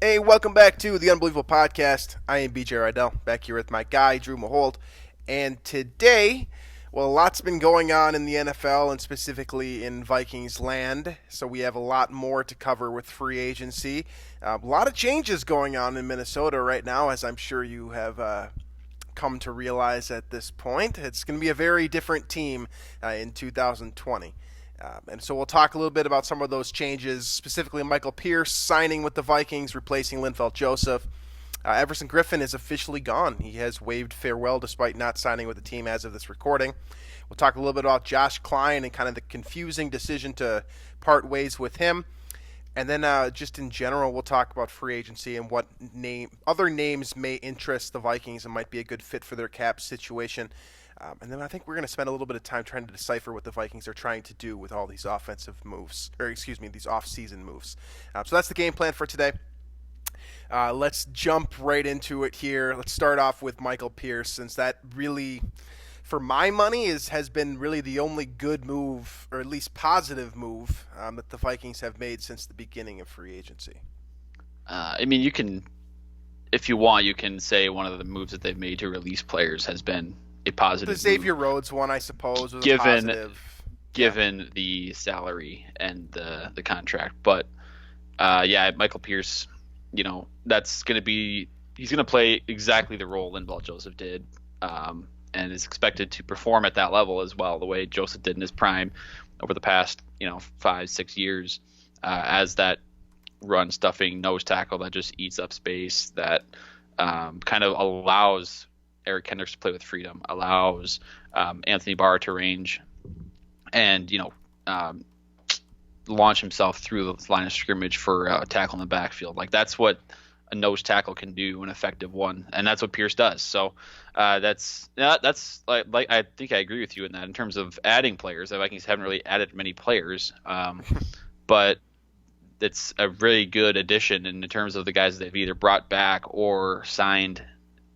Hey, welcome back to the Unbelievable Podcast. I am BJ Reidell, back here with my guy, Drew Mahowald. And today, well, a lot's been going on in the NFL and specifically in Vikings land. So we have a lot more to cover with free agency. A lot of changes going on in Minnesota right now, as I'm sure you have come to realize at this point. It's going to be a very different team in 2020. And so we'll talk a little bit about some of those changes, specifically Michael Pierce signing with the Vikings, replacing Linval Joseph. Everson Griffen is officially gone. He has waved farewell despite not signing with the team as of this recording. We'll talk a little bit about Josh Klein and kind of the confusing decision to part ways with him. And then just in general, we'll talk about free agency and what other names may interest the Vikings and might be a good fit for their cap situation. And then I think we're going to spend a little bit of time trying to decipher what the Vikings are trying to do with all these offensive moves, these off-season moves. So that's the game plan for today. Let's jump right into it here. Let's start off with Michael Pierce, since that really, for my money, has been really the only good move, or at least positive move, that the Vikings have made since the beginning of free agency. You can, if you want, you can say one of the moves that they've made to release players has been a positive. The Xavier move. Rhodes one, I suppose, was given a positive. Given the salary and the contract, but Michael Pierce, that's going to be, he's going to play exactly the role Linval Joseph did, and is expected to perform at that level as well, the way Joseph did in his prime over the past 5-6 years, as that run stuffing nose tackle that just eats up space, that kind of allows Eric Kendricks to play with freedom, allows Anthony Barr to range and launch himself through the line of scrimmage for a tackle in the backfield. Like, that's what a nose tackle can do, an effective one, and that's what Pierce does. So that's like I think I agree with you in that. In terms of adding players, the Vikings haven't really added many players, but it's a really good addition. And in terms of the guys they've either brought back or signed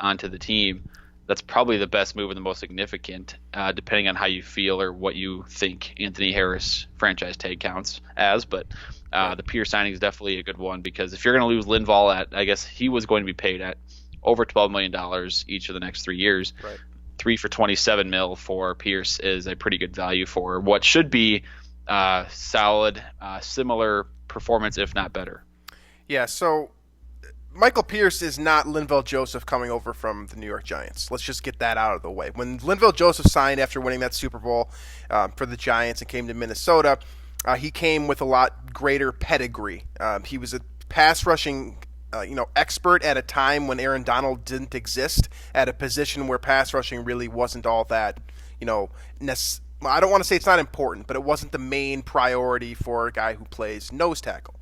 onto the team, that's probably the best move and the most significant, depending on how you feel or what you think Anthony Harris franchise tag counts as. But the Pierce signing is definitely a good one, because if you're going to lose Linval at, I guess he was going to be paid at over $12 million each of the next 3 years. Right. 3 for $27 million for Pierce is a pretty good value for what should be solid, similar performance, if not better. Yeah, so Michael Pierce is not Linval Joseph coming over from the New York Giants. Let's just get that out of the way. When Linval Joseph signed after winning that Super Bowl for the Giants and came to Minnesota, he came with a lot greater pedigree. He was a pass rushing expert at a time when Aaron Donald didn't exist, at a position where pass rushing really wasn't all that, I don't want to say it's not important, but it wasn't the main priority for a guy who plays nose tackle.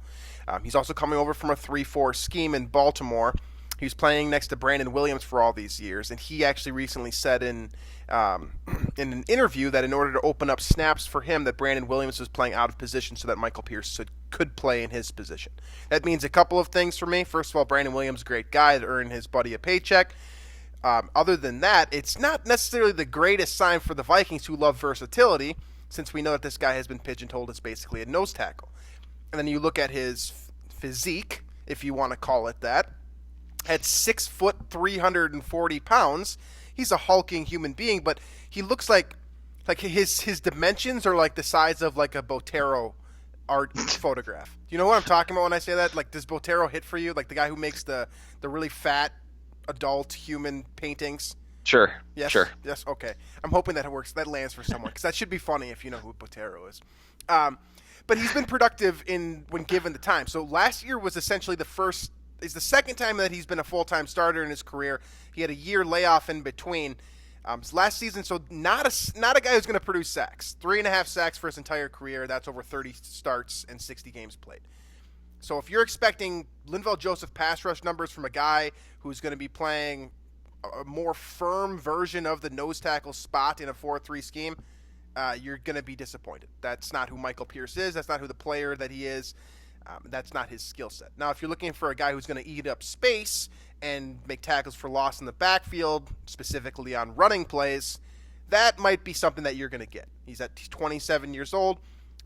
He's also coming over from a 3-4 scheme in Baltimore. He was playing next to Brandon Williams for all these years, and he actually recently said in an interview that in order to open up snaps for him, that Brandon Williams was playing out of position so that Michael Pierce could play in his position. That means a couple of things for me. First of all, Brandon Williams, great guy that earned his buddy a paycheck. Other than that, it's not necessarily the greatest sign for the Vikings, who love versatility, since we know that this guy has been pigeonholed as basically a nose tackle. And then you look at his physique, if you want to call it that. At 6 foot, 340 pounds, he's a hulking human being, but he looks like his dimensions are like the size of like a Botero art photograph. Do you know what I'm talking about when I say that? Like, does Botero hit for you? Like the guy who makes the really fat adult human paintings? Sure. Yes. Sure. Yes. Okay. I'm hoping that it works. That lands for someone, because that should be funny if you know who Botero is. But he's been productive when given the time. So last year was essentially the second time that he's been a full-time starter in his career. He had a year layoff in between. Last season, so not a guy who's going to produce sacks. 3.5 sacks for his entire career. That's over 30 starts and 60 games played. So if you're expecting Linval Joseph pass rush numbers from a guy who's going to be playing a more firm version of the nose tackle spot in a 4-3 scheme, you're going to be disappointed. That's not who Michael Pierce is. That's not who the player that he is. That's not his skill set. Now, if you're looking for a guy who's going to eat up space and make tackles for loss in the backfield, specifically on running plays, that might be something that you're going to get. He's 27 years old.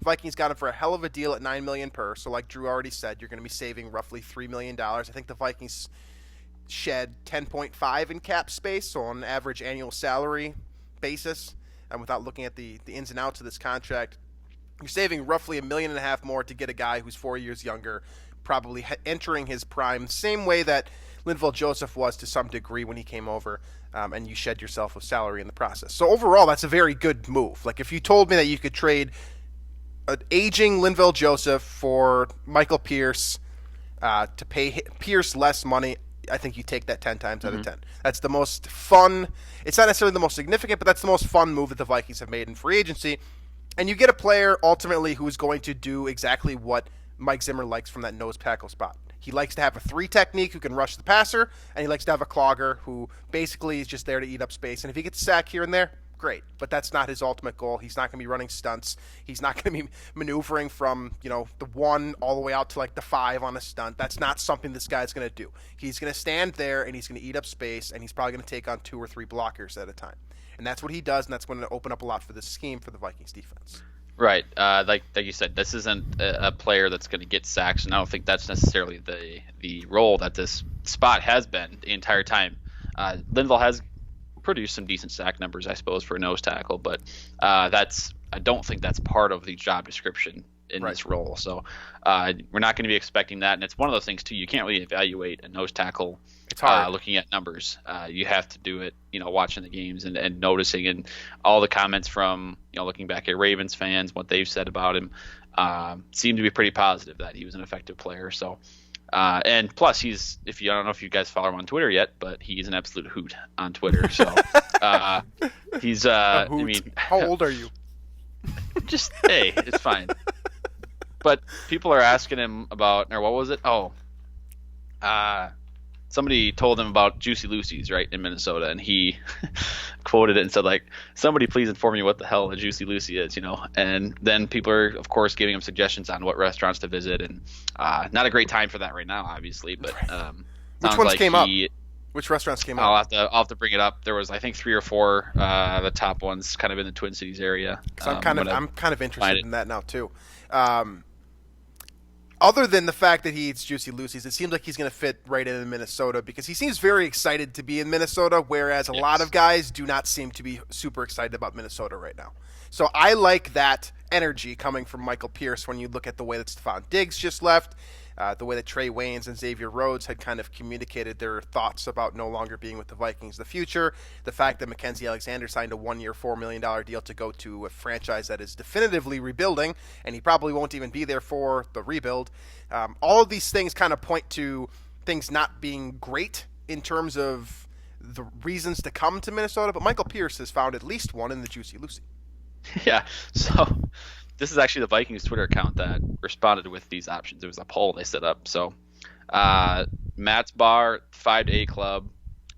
Vikings got him for a hell of a deal at $9 million per. So, like Drew already said, you're going to be saving roughly $3 million. I think the Vikings shed 10.5 in cap space, so on an average annual salary basis, and without looking at the ins and outs of this contract, you're saving roughly $1.5 million more to get a guy who's 4 years younger, probably entering his prime, same way that Linval Joseph was to some degree when he came over, and you shed yourself with salary in the process. So overall, that's a very good move. Like, if you told me that you could trade an aging Linval Joseph for Michael Pierce to pay Pierce less money, I think you take that 10 times out of 10. That's the most fun. It's not necessarily the most significant, but that's the most fun move that the Vikings have made in free agency. And you get a player, ultimately, who is going to do exactly what Mike Zimmer likes from that nose tackle spot. He likes to have a 3 technique who can rush the passer, and he likes to have a clogger who basically is just there to eat up space. And if he gets a sack here and there, great. But that's not his ultimate goal. He's not going to be running stunts. He's not going to be maneuvering from, the 1 all the way out to like the 5 on a stunt. That's not something this guy's going to do. He's going to stand there, and he's going to eat up space, and he's probably going to take on 2 or 3 blockers at a time. And that's what he does, and that's going to open up a lot for this scheme for the Vikings defense. Right. Like you said, this isn't a player that's going to get sacks, and I don't think that's necessarily the role that this spot has been the entire time. Linval has produced some decent sack numbers, I suppose, for a nose tackle, but I don't think that's part of the job description in this role. So we're not going to be expecting that, and it's one of those things too. You can't really evaluate a nose tackle looking at numbers. You have to do it, watching the games and noticing, and all the comments from looking back at Ravens fans, what they've said about him, seem to be pretty positive that he was an effective player. So. And plus, I don't know if you guys follow him on Twitter yet, but he's an absolute hoot on Twitter. So he's I mean, how old are you? Just hey, it's fine. But people are asking him about, or what was it? Somebody told him about Juicy Lucy's, right, in Minnesota, and he quoted it and said, like, somebody please inform me what the hell a Juicy Lucy is, And then people are, of course, giving him suggestions on what restaurants to visit, and not a great time for that right now, obviously. But which ones came up? Which restaurants came up? I'll have to bring it up. There was, I think, 3 or 4 the top ones, kind of in the Twin Cities area. I'm kind of interested in that now too. Other than the fact that he eats Juicy Lucy's, it seems like he's going to fit right in Minnesota because he seems very excited to be in Minnesota, whereas a lot of guys do not seem to be super excited about Minnesota right now. So I like that energy coming from Michael Pierce when you look at the way that Stephon Diggs just left, the way that Trey Waynes and Xavier Rhodes had kind of communicated their thoughts about no longer being with the Vikings in the future, the fact that Mackenzie Alexander signed a 1-year, $4 million deal to go to a franchise that is definitively rebuilding, and he probably won't even be there for the rebuild. All of these things kind of point to things not being great in terms of the reasons to come to Minnesota, but Michael Pierce has found at least one in the Juicy Lucy. Yeah, so this is actually the Vikings Twitter account that responded with these options. It was a poll they set up. So Matt's Bar, 5 to 8 Club,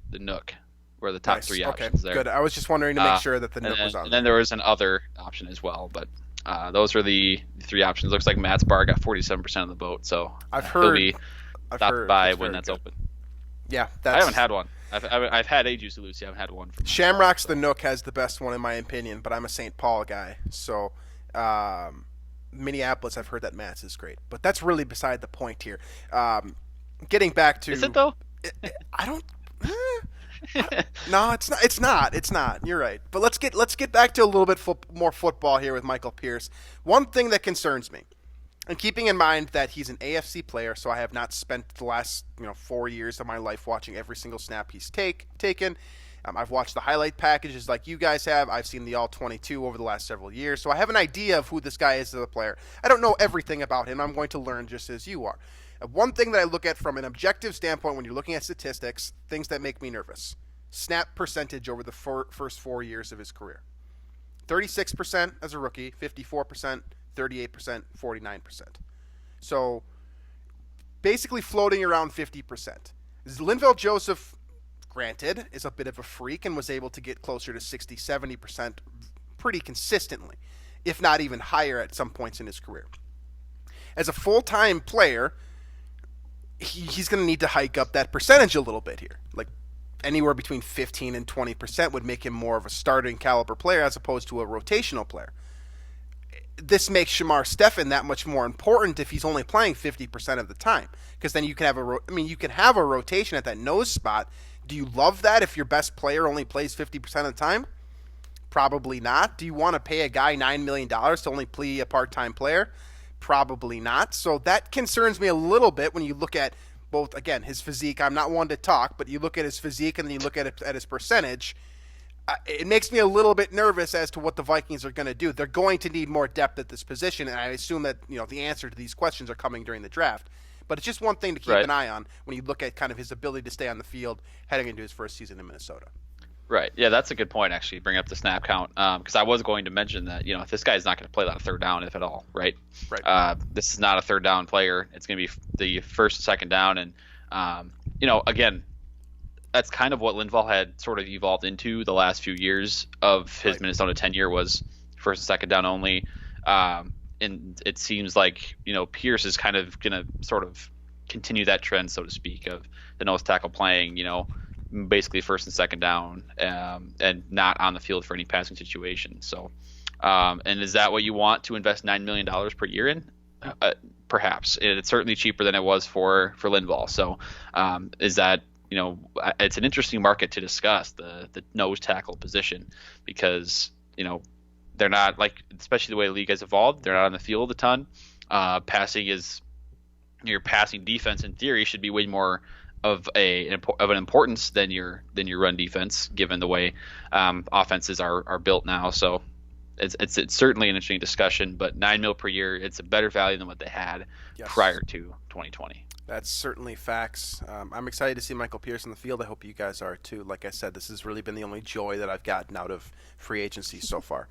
the Nook were the top 3 options there. Good. I was just wondering to make sure that the Nook was on. And then there was an other option as well, but those are the 3 options. Looks like Matt's Bar got 47% of the vote, so he'll be stopped by when that's open. Yeah, I haven't had one. I've had a Juicy Lucy. I haven't had one. Shamrock's the Nook has the best one in my opinion, but I'm a St. Paul guy, so Minneapolis, I've heard that Matt's is great, but that's really beside the point here. Getting back to, is it though? I don't. No, it's not. It's not. You're right. But let's get back to a little bit more football here with Michael Pierce. One thing that concerns me, and keeping in mind that he's an AFC player, so I have not spent the last 4 years of my life watching every single snap he's taken. I've watched the highlight packages like you guys have. I've seen the All-22 over the last several years, so I have an idea of who this guy is as a player. I don't know everything about him. I'm going to learn just as you are. One thing that I look at from an objective standpoint when you're looking at statistics, things that make me nervous. Snap percentage over the first 4 years of his career. 36% as a rookie, 54%, 38%, 49%. So basically floating around 50%. Linval Joseph, granted, is a bit of a freak and was able to get closer to 60, 70% pretty consistently, if not even higher at some points in his career. As a full-time player, he's going to need to hike up that percentage a little bit here. Like anywhere between 15 and 20% would make him more of a starting caliber player as opposed to a rotational player. this makes Shamar Stephen that much more important if he's only playing 50% of the time, because then you can have a rotation at that nose spot. Do you love that if your best player only plays 50% of the time? Probably not. Do you want to pay a guy $9 million to only play a part-time player? Probably not. So that concerns me a little bit when you look at both, again, his physique. I'm not one to talk, but you look at his physique and then you look at his percentage. It makes me a little bit nervous as to what the Vikings are going to do. They're going to need more depth at this position, and I assume that the answer to these questions are coming during the draft. But it's just one thing to keep an eye on when you look at kind of his ability to stay on the field heading into his first season in Minnesota. Right. Yeah, that's a good point, actually, bring up the snap count. Because I was going to mention that, if this guy's not going to play a lot of third down, if at all, right? Right. This is not a third down player. It's going to be the first and second down. And, again, that's kind of what Linval had sort of evolved into the last few years of his Minnesota tenure, was first and second down only. And it seems like, Pierce is kind of going to sort of continue that trend, so to speak, of the nose tackle playing, basically first and second down, and not on the field for any passing situation. So, and is that what you want to invest $9 million per year in? Perhaps. It's certainly cheaper than it was for Linval. So, is that, it's an interesting market to discuss, the nose tackle position, because, they're not, like, especially the way the league has evolved, they're not on the field a ton. Your passing defense in theory should be way more of an importance than your run defense, given the way offenses are built now. So it's certainly an interesting discussion, but $9 million per year, it's a better value than what they had prior to 2020. That's certainly facts. I'm excited to see Michael Pierce in the field. I hope you guys are too. Like I said, this has really been the only joy that I've gotten out of free agency so far.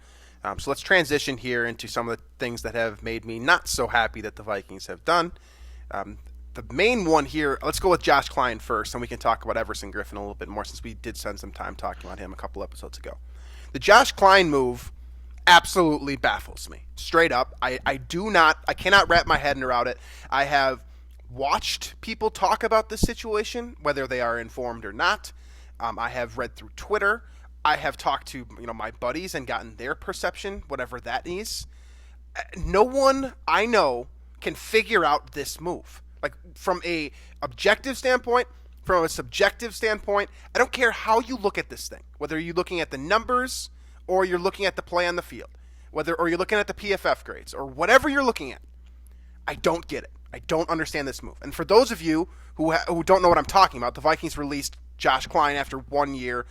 So let's transition here into some of the things that have made me not so happy that the Vikings have done. The main one here, let's go with Josh Klein first, and we can talk about Everson Griffin a little bit more, since we did spend some time talking about him a couple episodes ago. The Josh Klein move absolutely baffles me. Straight up, I cannot wrap my head around it. I have watched people talk about this situation, whether they are informed or not. I have read through Twitter. I have talked to my buddies and gotten their perception, whatever that is. No one I know can figure out this move. Like, from a objective standpoint, from a subjective standpoint, I don't care how you look at this thing, whether you're looking at the numbers or you're looking at the play on the field, or you're looking at the PFF grades, or whatever you're looking at. I don't get it. I don't understand this move. And for those of you who don't know what I'm talking about, the Vikings released Josh Klein after 1 year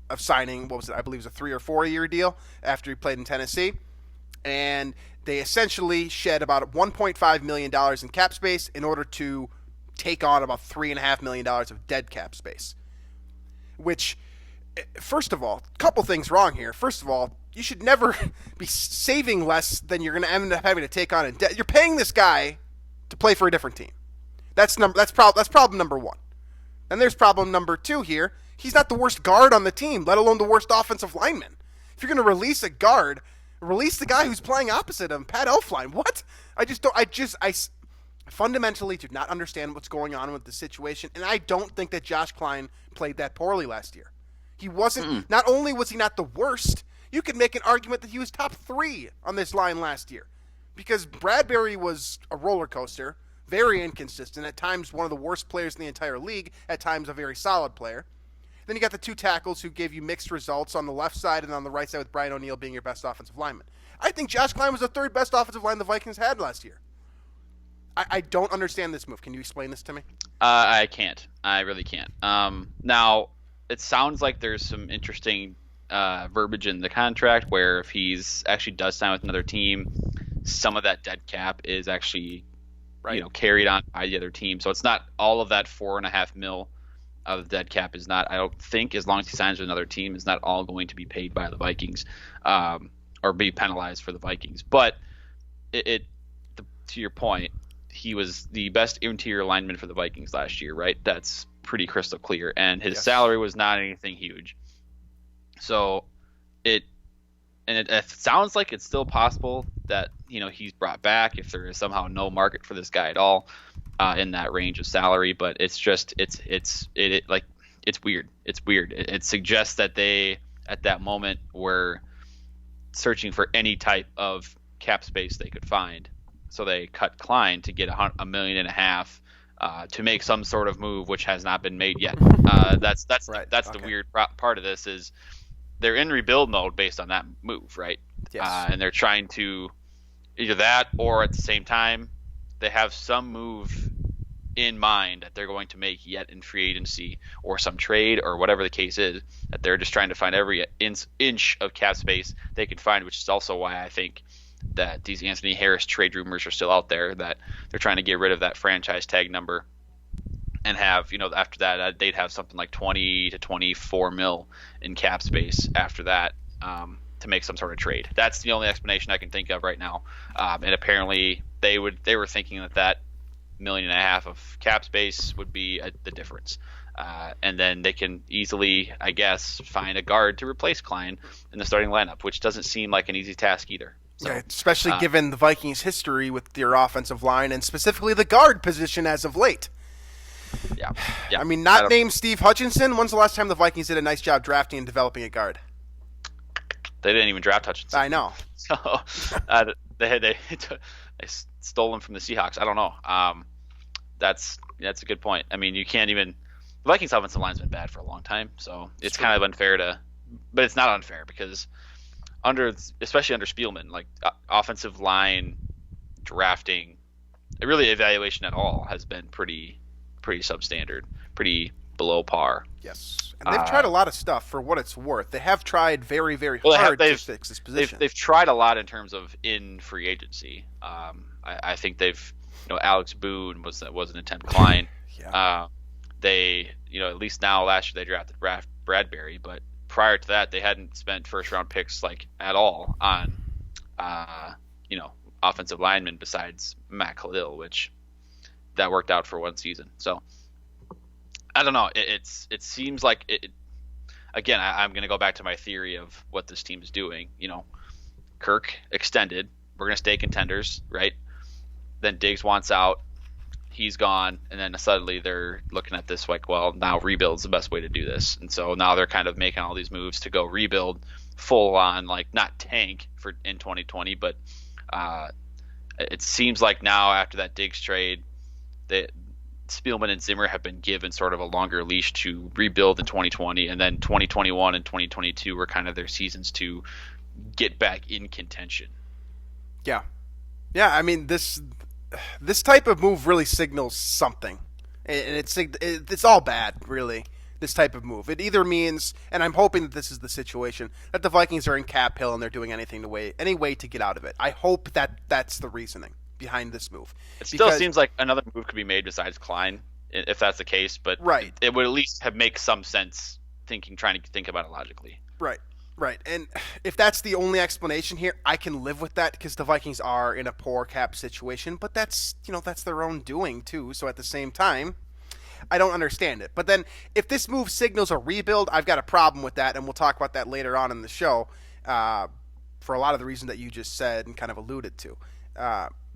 of signing, I believe it was a 3 or 4 year deal after he played in Tennessee. And they essentially shed about $1.5 million in cap space in order to take on about $3.5 million of dead cap space. Which, first of all, a couple things wrong here. First of all, you should never be saving less than you're going to end up having to take on in debt. You're paying this guy to play for a different team. That's problem number one. And there's problem number two here. He's not the worst guard on the team, let alone the worst offensive lineman. If you're going to release a guard, release the guy who's playing opposite him, Pat Elflein. What? I fundamentally do not understand what's going on with the situation, and I don't think that Josh Klein played that poorly last year. He wasn't. Not only was he not the worst, you could make an argument that he was top 3 on this line last year, because Bradbury was a roller coaster, very inconsistent, at times one of the worst players in the entire league, at times a very solid player. Then you got the two tackles who gave you mixed results on the left side and on the right side, with Brian O'Neill being your best offensive lineman. I think Josh Klein was the 3rd best offensive line the Vikings had last year. I don't understand this move. Can you explain this to me? I can't. I really can't. Now, it sounds like there's some interesting verbiage in the contract where if he's actually does sign with another team, some of that dead cap is actually carried on by the other team. So it's not all of that $4.5 million of the dead cap is not, I don't think, as long as he signs with another team, is not all going to be paid by the Vikings or be penalized for the Vikings. But to your point, he was the best interior lineman for the Vikings last year, right? That's pretty crystal clear. And his salary was not anything huge. So it sounds like it's still possible that, he's brought back if there is somehow no market for this guy at all in that range of salary. But it's just, it's weird. It's weird. It suggests that they, at that moment, were searching for any type of cap space they could find. So they cut Klein to get $1.5 million to make some sort of move, which has not been made yet. That's Right. the Okay. weird part of this is they're in rebuild mode based on that move, right? Yes. And they're trying to either that or at the same time they have some move in mind that they're going to make yet in free agency or some trade or whatever the case is, that they're just trying to find every inch of cap space they can find, which is also why I think that these Anthony Harris trade rumors are still out there, that they're trying to get rid of that franchise tag number and have, after that, they'd have something like 20 to 24 mil in cap space after that, to make some sort of trade. That's the only explanation I can think of right now. And apparently they were thinking that $1.5 million of cap space would be the difference. And then they can easily, I guess, find a guard to replace Klein in the starting lineup, which doesn't seem like an easy task either. So, Yeah, especially given the Vikings' history with their offensive line and specifically the guard position as of late. yeah. I mean, not named Steve Hutchinson. When's the last time the Vikings did a nice job drafting and developing a guard? They didn't even draft Hutchinson. I know. So they stole him from the Seahawks. I don't know. That's a good point. I mean, you can't even. The Vikings' offensive line's been bad for a long time, so it's kind of unfair to. But it's not unfair because especially under Spielman, like offensive line drafting, really evaluation at all has been pretty substandard, pretty below par. Yes. And they've tried a lot of stuff for what it's worth. They have tried very, very Well, hard to fix this position. They've tried a lot in terms of in free agency. I think they've, Alex Boone was an attempt. Klein. Yeah. They, at least now last year they drafted Bradbury, but prior to that they hadn't spent first round picks like at all on, offensive linemen besides Matt Khalil, which that worked out for one season. So I don't know. It seems like it. Again, I'm going to go back to my theory of what this team is doing. Kirk extended. We're going to stay contenders, right? Then Diggs wants out. He's gone. And then suddenly they're looking at this like, well, now rebuild's the best way to do this. And so now they're kind of making all these moves to go rebuild full on, like not tank in 2020, but it seems like now after that Diggs trade, that Spielman and Zimmer have been given sort of a longer leash to rebuild in 2020, and then 2021 and 2022 were kind of their seasons to get back in contention. Yeah. I mean, this type of move really signals something, and it's all bad, really. This type of move, it either means, and I'm hoping that this is the situation, that the Vikings are in cap hill and they're doing any way to get out of it. I hope that that's the reasoning behind this move. It still seems like another move could be made besides Klein, if that's the case. But right, it would at least make some sense trying to think about it logically. Right. And if that's the only explanation here, I can live with that because the Vikings are in a poor cap situation. But that's their own doing too. So at the same time, I don't understand it. But then if this move signals a rebuild, I've got a problem with that, and we'll talk about that later on in the show for a lot of the reasons that you just said and kind of alluded to.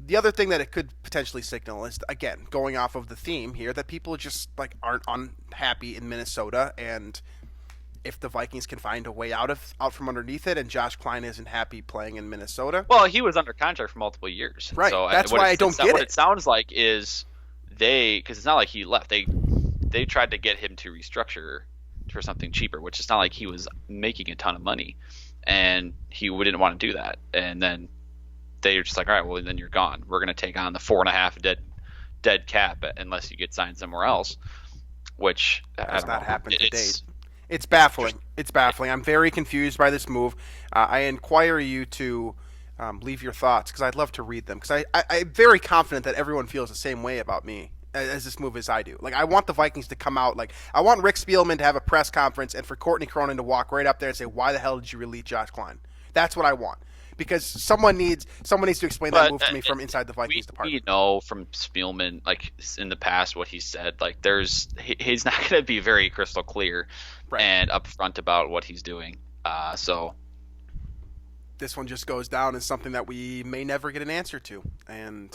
The other thing that it could potentially signal is, again, going off of the theme here, that people just aren't unhappy in Minnesota, and if the Vikings can find a way out from underneath it, and Josh Klein isn't happy playing in Minnesota. Well, he was under contract for multiple years, right? So that's why I don't get it. What it sounds like is because it's not like he left. They tried to get him to restructure for something cheaper, which is not like he was making a ton of money, and he didn't want to do that, and then they were just like, all right, well, then you're gone. We're going to take on the 4.5 dead cap unless you get signed somewhere else, which has not happened to date. It's baffling. I'm very confused by this move. I inquire you to leave your thoughts because I'd love to read them because I'm very confident that everyone feels the same way about me as this move as I do. I want the Vikings to come out. I want Rick Spielman to have a press conference and for Courtney Cronin to walk right up there and say, why the hell did you release Josh Klein? That's what I want. Because someone needs to explain that move to me from inside the Vikings department. We know from Spielman, in the past, what he said. He's not going to be very crystal clear and upfront about what he's doing. So this one just goes down as something that we may never get an answer to, and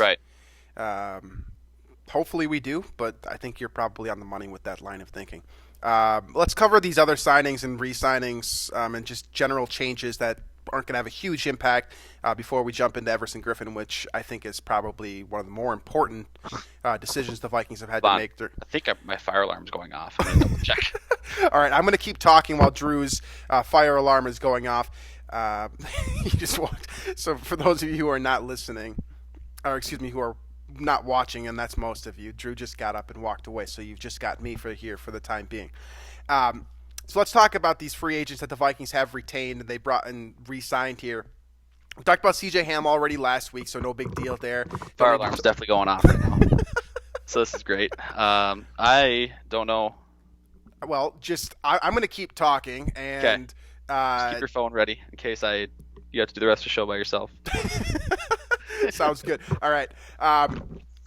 hopefully we do. But I think you're probably on the money with that line of thinking. Let's cover these other signings and re-signings and just general changes that aren't going to have a huge impact before we jump into Everson Griffin, which I think is probably one of the more important decisions the Vikings have had to make. I think my fire alarm's going off. I'm going to double check. All right, I'm going to keep talking while Drew's fire alarm is going off. He just walked. So for those of you who are not listening, or excuse me, who are not watching, and that's most of you, Drew just got up and walked away. So you've just got me for the time being. So let's talk about these free agents that the Vikings have retained and they brought and re-signed here. We talked about C.J. Ham already last week, so no big deal there. Fire alarm's definitely going off right now. So this is great. I don't know. Well, I'm going to keep talking and just keep your phone ready in case you have to do the rest of the show by yourself. Sounds good. All right. All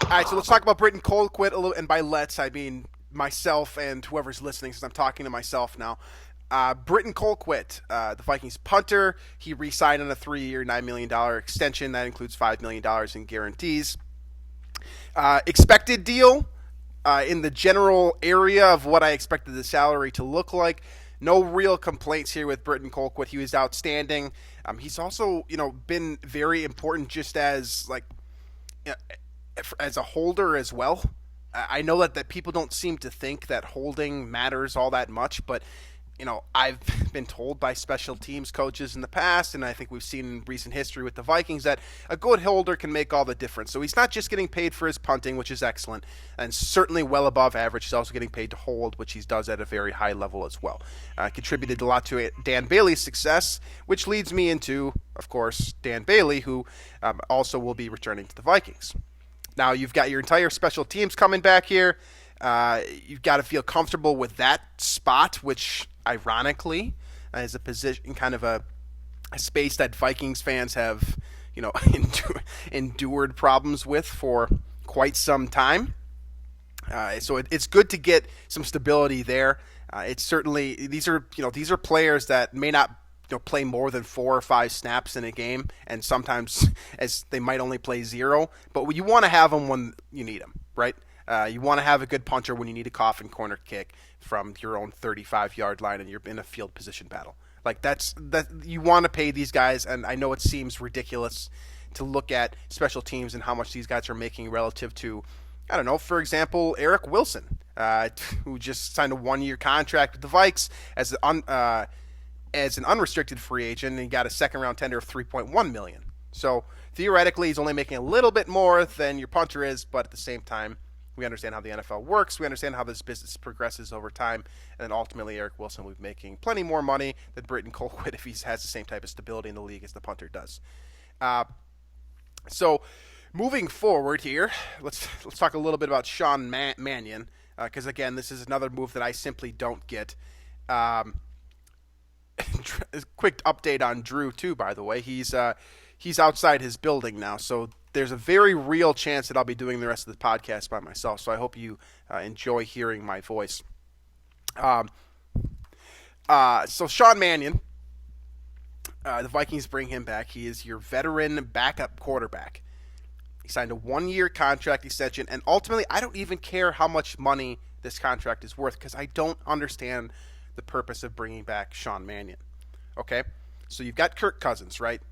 right. So let's talk about Britton Colquitt a little, and by let's I mean myself and whoever's listening, since I'm talking to myself now. Britton Colquitt, the Vikings punter, he re-signed on a 3-year, $9 million extension. That includes $5 million in guarantees. Expected deal in the general area of what I expected the salary to look like. No real complaints here with Britton Colquitt. He was outstanding. He's also, been very important just as a holder as well. I know that people don't seem to think that holding matters all that much, but I've been told by special teams coaches in the past, and I think we've seen in recent history with the Vikings, that a good holder can make all the difference. So he's not just getting paid for his punting, which is excellent, and certainly well above average. He's also getting paid to hold, which he does at a very high level as well. Contributed a lot to Dan Bailey's success, which leads me into, of course, Dan Bailey, who also will be returning to the Vikings. Now you've got your entire special teams coming back here. You've got to feel comfortable with that spot, which ironically is a position, kind of a space that Vikings fans have, endured problems with for quite some time. So it's good to get some stability there. It's certainly these are players that may not play more than 4 or 5 snaps in a game, and sometimes as they might only play 0. But you want to have them when you need them, right? You want to have a good punter when you need a coffin corner kick from your own 35-yard line and you're in a field position battle. That you want to pay these guys, and I know it seems ridiculous to look at special teams and how much these guys are making relative to, I don't know, for example, Eric Wilson, who just signed a 1-year contract with the Vikes as an unrestricted free agent, and he got a second-round tender of $3.1 million. So theoretically, he's only making a little bit more than your punter is, but at the same time, we understand how the NFL works. We understand how this business progresses over time. And then ultimately, Eric Wilson will be making plenty more money than Britton Colquitt if he has the same type of stability in the league as the punter does. So moving forward here, let's talk a little bit about Sean Mannion, because, again, this is another move that I simply don't get. Quick update on Drew, too, by the way. He's outside his building now, so there's a very real chance that I'll be doing the rest of the podcast by myself, so I hope you enjoy hearing my voice. So Sean Mannion, the Vikings bring him back. He is your veteran backup quarterback. He signed a 1-year contract extension, and ultimately I don't even care how much money this contract is worth because I don't understand the purpose of bringing back Sean Mannion. Okay? So you've got Kirk Cousins, right?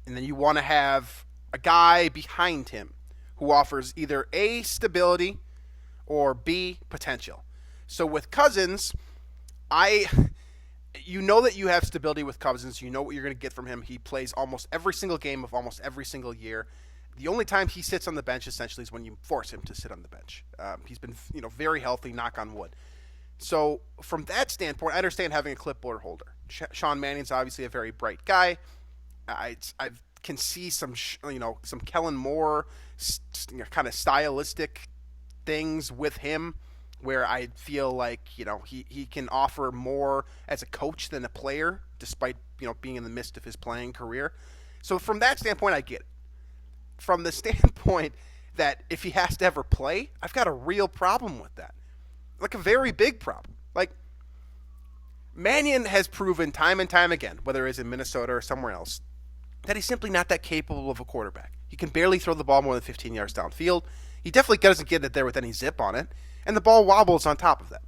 And then you want to have a guy behind him who offers either A, stability, or B, potential. So with Cousins, you know that you have stability with Cousins. You know what you're going to get from him. He plays almost every single game of almost every single year. The only time he sits on the bench essentially is when you force him to sit on the bench. He's been very healthy, knock on wood. So from that standpoint, I understand having a clipboard holder. Sean Mannion's obviously a very bright guy. I can see some Kellen Moore kind of stylistic things with him where I feel like he can offer more as a coach than a player, despite being in the midst of his playing career. So from that standpoint, I get it. From the standpoint that if he has to ever play, I've got a real problem with that. Like a very big problem. Like Mannion has proven time and time again, whether it's in Minnesota or somewhere else, that he's simply not that capable of a quarterback. He can barely throw the ball more than 15 yards downfield. He definitely doesn't get it there with any zip on it, and the ball wobbles on top of that.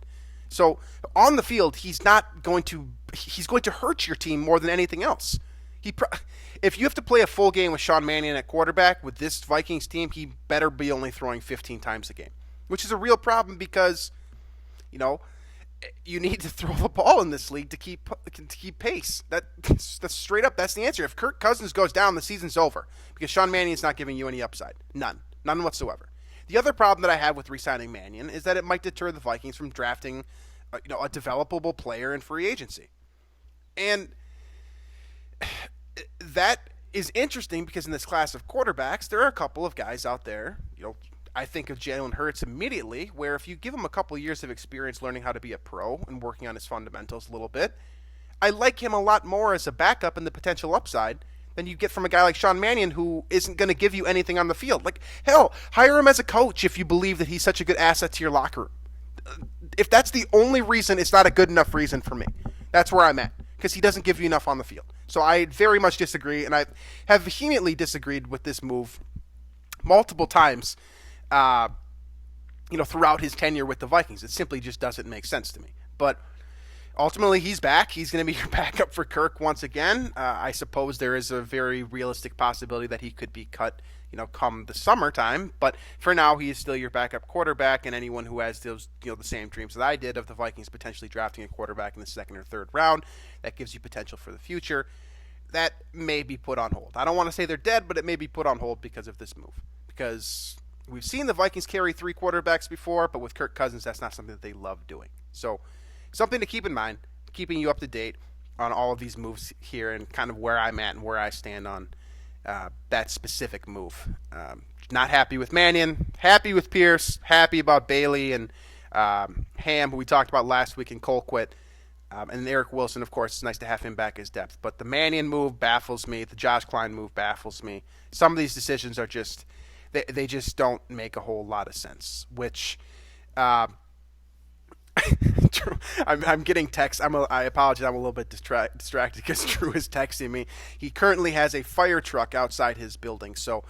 So on the field, he's going to hurt your team more than anything else. He if you have to play a full game with Sean Mannion at quarterback with this Vikings team, he better be only throwing 15 times a game, which is a real problem because, you know, you need to throw the ball in this league to keep pace. That's straight up. That's the answer. If Kirk Cousins goes down, the season's over because Sean Mannion's not giving you any upside. None whatsoever. The other problem that I have with re-signing Mannion is that it might deter the Vikings from drafting, a developable player in free agency, and that is interesting because in this class of quarterbacks, there are a couple of guys out there. I think of Jalen Hurts immediately, where if you give him a couple of years of experience learning how to be a pro and working on his fundamentals a little bit, I like him a lot more as a backup and the potential upside than you get from a guy like Sean Mannion, who isn't going to give you anything on the field. Like, hell, hire him as a coach if you believe that he's such a good asset to your locker room. If that's the only reason, it's not a good enough reason for me. That's where I'm at, because he doesn't give you enough on the field. So I very much disagree, and I have vehemently disagreed with this move multiple times throughout his tenure with the Vikings. It simply just doesn't make sense to me. But ultimately, he's back. He's going to be your backup for Kirk once again. I suppose there is a very realistic possibility that he could be cut, come the summertime. But for now, he is still your backup quarterback, and anyone who has those, the same dreams that I did of the Vikings potentially drafting a quarterback in the second or third round, that gives you potential for the future. That may be put on hold. I don't want to say they're dead, but it may be put on hold because of this move. Because we've seen the Vikings carry 3 quarterbacks before, but with Kirk Cousins, that's not something that they love doing. So something to keep in mind, keeping you up to date on all of these moves here and kind of where I'm at and where I stand on that specific move. Not happy with Mannion, happy with Pierce, happy about Bailey and Ham, who we talked about last week, and Colquitt. And Eric Wilson, of course, it's nice to have him back as depth. But the Mannion move baffles me. The Josh Klein move baffles me. Some of these decisions are just, they just don't make a whole lot of sense, which I'm getting texts. I apologize. I'm a little bit distracted because Drew is texting me. He currently has a fire truck outside his building. So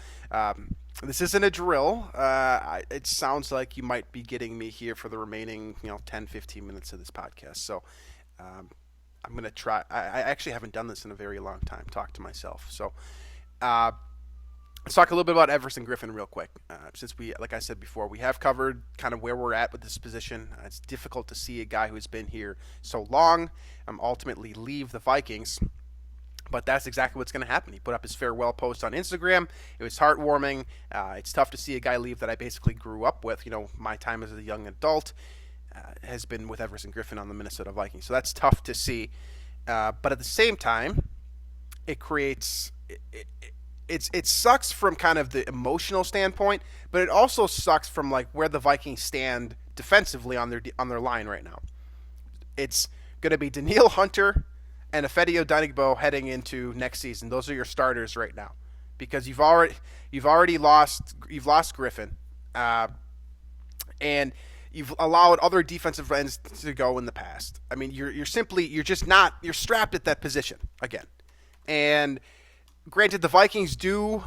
this isn't a drill. It sounds like you might be getting me here for the remaining 10, 15 minutes of this podcast. So I'm going to try. I actually haven't done this in a very long time. Talk to myself. So let's talk a little bit about Everson Griffen real quick. Since we, like I said before, we have covered kind of where we're at with this position. It's difficult to see a guy who's been here so long ultimately leave the Vikings. But that's exactly what's going to happen. He put up his farewell post on Instagram. It was heartwarming. It's tough to see a guy leave that I basically grew up with. My time as a young adult has been with Everson Griffen on the Minnesota Vikings. So that's tough to see. But at the same time, it creates... It sucks from kind of the emotional standpoint, but it also sucks from like where the Vikings stand defensively on their line right now. It's going to be Danielle Hunter and Ifeadi Odenigbo heading into next season. Those are your starters right now, because you've already lost Griffen, and you've allowed other defensive ends to go in the past. I mean, you're strapped at that position again, and granted, the Vikings do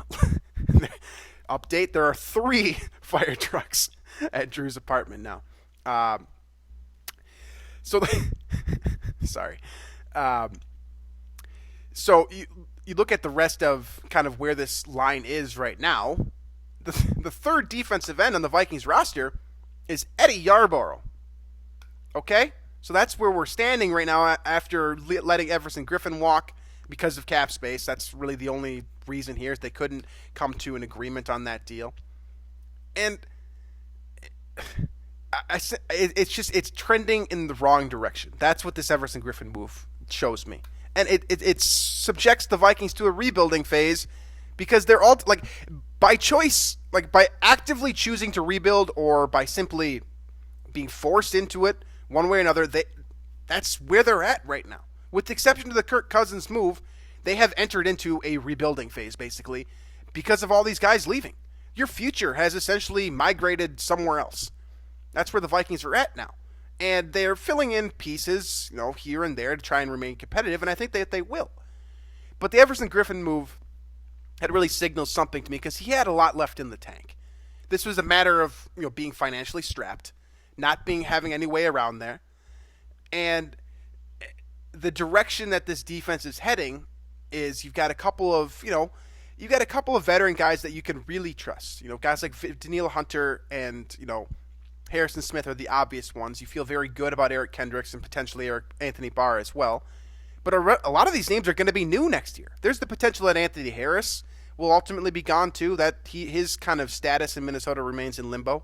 update. There are 3 fire trucks at Drew's apartment now. Sorry. So you look at the rest of kind of where this line is right now. The third defensive end on the Vikings roster is Eddie Yarborough. Okay? So that's where we're standing right now after letting Everson Griffen walk because of cap space. That's really the only reason here, is they couldn't come to an agreement on that deal. And it's trending in the wrong direction. That's what this Everson Griffen move shows me. And it subjects the Vikings to a rebuilding phase, because they're all, like, by choice, like by actively choosing to rebuild or by simply being forced into it one way or another, that's where they're at right now. With the exception of the Kirk Cousins move, they have entered into a rebuilding phase, basically, because of all these guys leaving. Your future has essentially migrated somewhere else. That's where the Vikings are at now. And they're filling in pieces, here and there to try and remain competitive, and I think that they will. But the Everson Griffen move had really signaled something to me, because he had a lot left in the tank. This was a matter of being financially strapped, not having any way around there, and the direction that this defense is heading is you've got a couple of veteran guys that you can really trust. Guys like Danielle Hunter and Harrison Smith are the obvious ones. You feel very good about Eric Kendricks and potentially Anthony Barr as well. But a lot of these names are going to be new next year. There's the potential that Anthony Harris will ultimately be gone too. That his kind of status in Minnesota remains in limbo.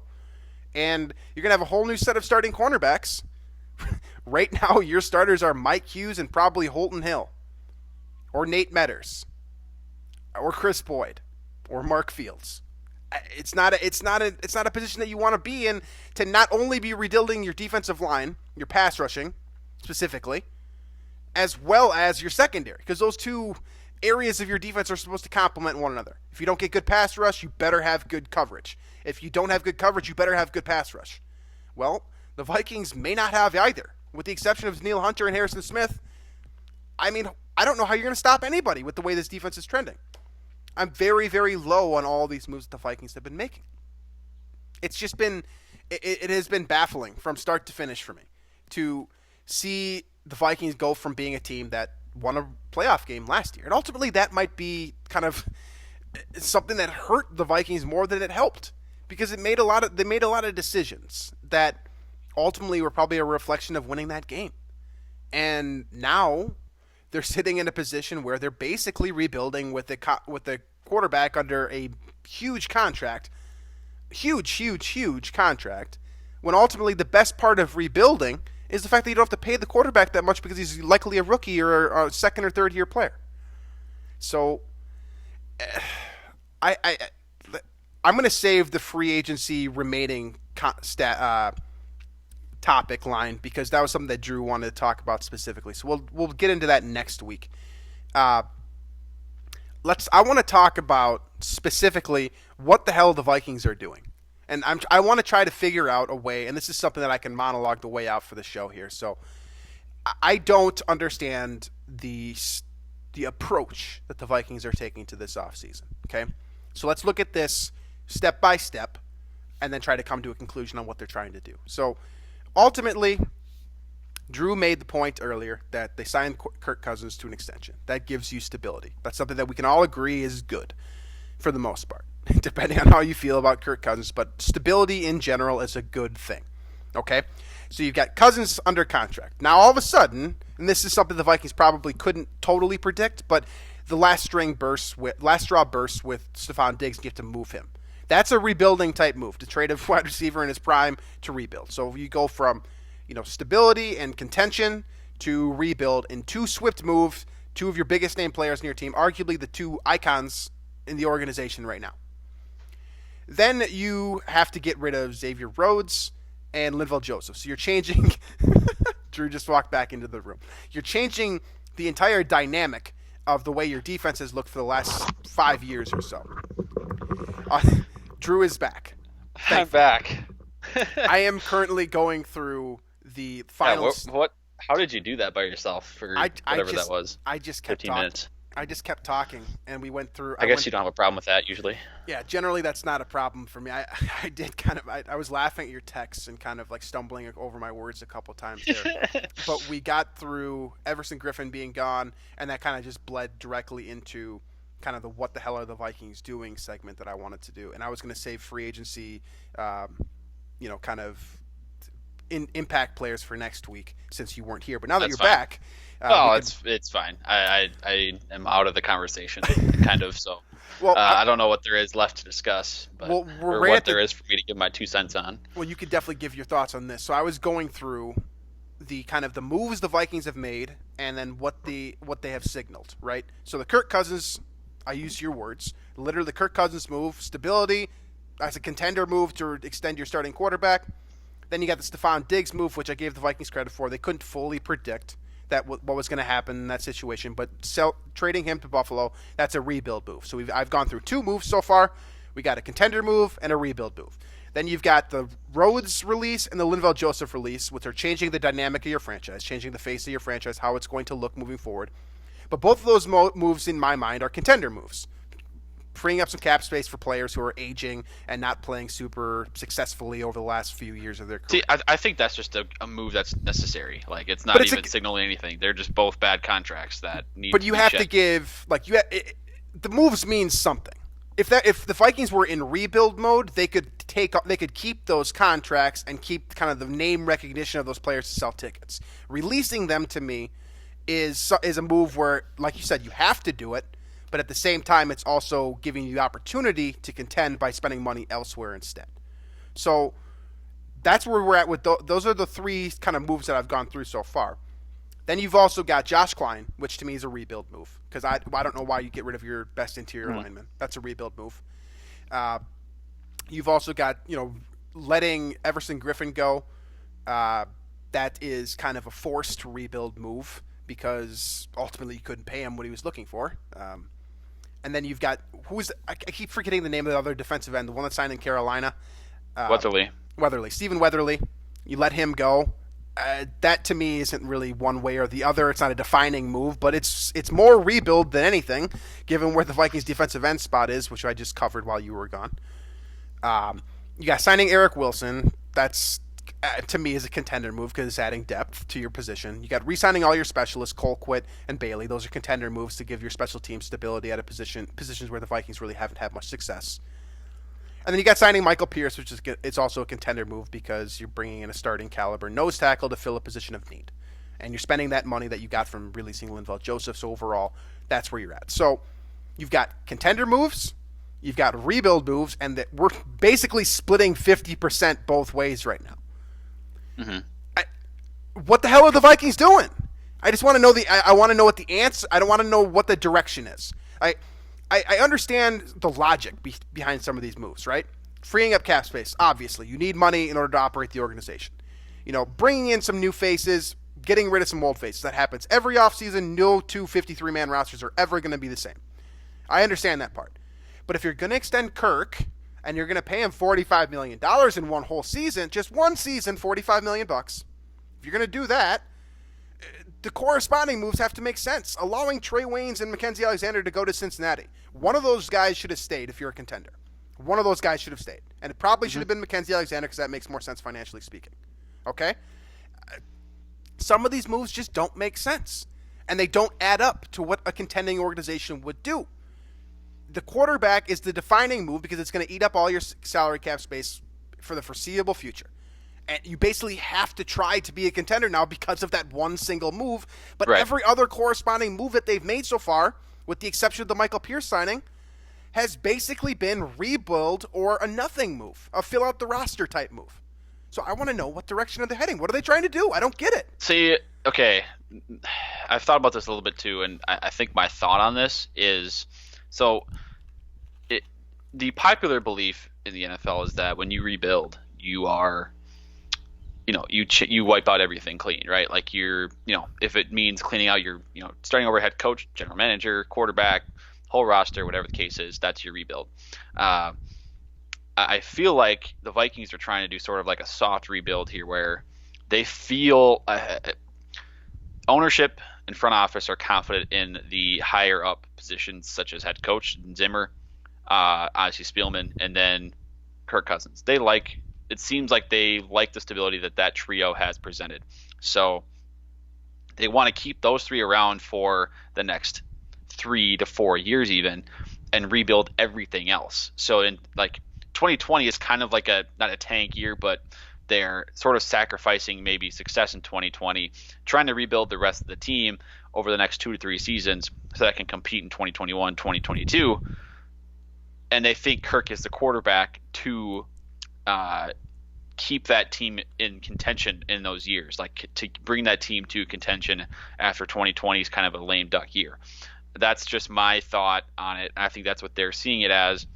And you're going to have a whole new set of starting cornerbacks. Right now, your starters are Mike Hughes and probably Holton Hill, or Nate Metters, or Chris Boyd, or Mark Fields. It's not a position that you want to be in, to not only be rebuilding your defensive line, your pass rushing specifically, as well as your secondary, because those two areas of your defense are supposed to complement one another. If you don't get good pass rush, you better have good coverage. If you don't have good coverage, you better have good pass rush. Well, the Vikings may not have either, with the exception of Neil Hunter and Harrison Smith. I mean, I don't know how you're going to stop anybody with the way this defense is trending. I'm very, very low on all these moves that the Vikings have been making. It's just been, it has been baffling from start to finish for me to see the Vikings go from being a team that won a playoff game last year. And ultimately that might be kind of something that hurt the Vikings more than it helped, because they made a lot of decisions that ultimately were probably a reflection of winning that game. And now they're sitting in a position where they're basically rebuilding with the quarterback under a huge contract, huge contract, when ultimately the best part of rebuilding is the fact that you don't have to pay the quarterback that much because he's likely a rookie or a second or third year player. So I'm going to save the free agency remaining topic line, because that was something that Drew wanted to talk about specifically. So we'll get into that next week. I want to talk about specifically what the hell the Vikings are doing. And I want to try to figure out a way, and this is something that I can monologue the way out for the show here. So I don't understand the approach that the Vikings are taking to this offseason. Okay? So let's look at this step by step and then try to come to a conclusion on what they're trying to do. So ultimately, Drew made the point earlier that they signed Kirk Cousins to an extension. That gives you stability. That's something that we can all agree is good for the most part, depending on how you feel about Kirk Cousins. But stability in general is a good thing. Okay? So you've got Cousins under contract. Now all of a sudden, and this is something the Vikings probably couldn't totally predict, but the last straw bursts with Stephon Diggs, and you have to move him. That's a rebuilding type move, to trade a wide receiver in his prime to rebuild. So you go from stability and contention to rebuild in two swift moves, two of your biggest name players in your team, arguably the two icons in the organization right now. Then you have to get rid of Xavier Rhodes and Linval Joseph. So you're changing Drew just walked back into the room. You're changing the entire dynamic of the way your defense has looked for the last 5 years or so. Drew is back. I'm back. I am currently going through the finals. Yeah, how did you do that by yourself for whatever that was? I just kept 15 talking. minutes. I just kept talking, and we went through. I guess you don't have a problem with that usually. Yeah, generally that's not a problem for me. I was laughing at your texts and kind of like stumbling over my words a couple times there. But we got through Everson Griffin being gone, and that kind of just bled directly into kind of the what the hell are the Vikings doing segment that I wanted to do. And I was going to save free agency, kind of impact players for next week since you weren't here. But now that you're back. It's fine. I am out of the conversation, kind of. So well, I don't know what there is left to discuss, but there is for me to give my 2 cents on. Well, you could definitely give your thoughts on this. So I was going through the kind of the moves the Vikings have made, and then what they have signaled, right? So the Kirk Cousins, I use your words, literally the Kirk Cousins move, stability as a contender move to extend your starting quarterback. Then you got the Stephon Diggs move, which I gave the Vikings credit for. They couldn't fully predict that what was going to happen in that situation, but trading him to Buffalo, that's a rebuild move. So I've gone through 2 moves so far. We got a contender move and a rebuild move. Then you've got the Rhodes release and the Linval Joseph release, which are changing the dynamic of your franchise, changing the face of your franchise, how it's going to look moving forward. But both of those moves, in my mind, are contender moves. freeing up some cap space for players who are aging and not playing super successfully over the last few years of their career. See, I think that's just a move that's necessary. Like, it's But not even signaling anything. They're just both bad contracts that need. But to you be have shed. to give the moves means something. If the Vikings were in rebuild mode, they could keep those contracts and keep kind of the name recognition of those players to sell tickets. Releasing them to me is a move where, like you said, you have to do it, but at the same time, it's also giving you the opportunity to contend by spending money elsewhere instead. So that's where we're at with those are the three kind of moves that I've gone through so far. Then you've also got Josh Klein, which to me is a rebuild move because I don't know why you get rid of your best interior lineman. That's a rebuild move. You've also got letting Everson Griffin go. That is kind of a forced rebuild move because ultimately you couldn't pay him what he was looking for. And then you've got I keep forgetting the name of the other defensive end, the one that signed in Carolina. Weatherly. Stephen Weatherly. You let him go. That to me isn't really one way or the other. It's not a defining move, but it's more rebuild than anything, given where the Vikings defensive end spot is, which I just covered while you were gone. You got signing Eric Wilson. That's to me is a contender move because it's adding depth to your position. You got re-signing all your specialists, Colquitt and Bailey. Those are contender moves to give your special team stability at positions where the Vikings really haven't had much success. And then you got signing Michael Pierce, which it's also a contender move because you're bringing in a starting caliber nose tackle to fill a position of need. And you're spending that money that you got from releasing Linval Joseph. So overall, that's where you're at. So you've got contender moves, you've got rebuild moves, and that we're basically splitting 50% both ways right now. Mm-hmm. What the hell are the Vikings doing? I just want to know I want to know what the answer. I don't want to know what the direction is. I understand the logic behind some of these moves, right? Freeing up cap space, obviously. You need money in order to operate the organization. Bringing in some new faces, getting rid of some old faces. That happens every offseason. No two 53-man rosters are ever going to be the same. I understand that part. But if you're going to extend Kirk and you're going to pay him $45 million in one whole season, just one season, $45 million, if you're going to do that, the corresponding moves have to make sense. Allowing Trey Waynes and Mackenzie Alexander to go to Cincinnati. One of those guys should have stayed if you're a contender. One of those guys should have stayed. And it probably should have been Mackenzie Alexander because that makes more sense financially speaking. Okay? Some of these moves just don't make sense. And they don't add up to what a contending organization would do. The quarterback is the defining move because it's going to eat up all your salary cap space for the foreseeable future. And you basically have to try to be a contender now because of that one single move. But every other corresponding move that they've made so far, with the exception of the Michael Pierce signing, has basically been rebuild or a nothing move, a fill out the roster type move. So I want to know what direction are they heading? What are they trying to do? I don't get it. See, okay, I've thought about this a little bit too, and I think my thought on this is the popular belief in the NFL is that when you rebuild, you are you wipe out everything clean, right? Like if it means cleaning out your, starting over head coach, general manager, quarterback, whole roster, whatever the case is, that's your rebuild. I feel like the Vikings are trying to do sort of like a soft rebuild here where they feel ownership and front office are confident in the higher up positions such as head coach Zimmer, obviously Spielman, and then Kirk Cousins. It seems like they like the stability that trio has presented. So they want to keep those three around for the next 3 to 4 years even and rebuild everything else. So in 2020 is kind of like not a tank year, but they're sort of sacrificing maybe success in 2020, trying to rebuild the rest of the team over the next 2 to 3 seasons so that can compete in 2021, 2022. And they think Kirk is the quarterback to keep that team in contention in those years, like to bring that team to contention after 2020 is kind of a lame duck year. That's just my thought on it. I think that's what they're seeing it as.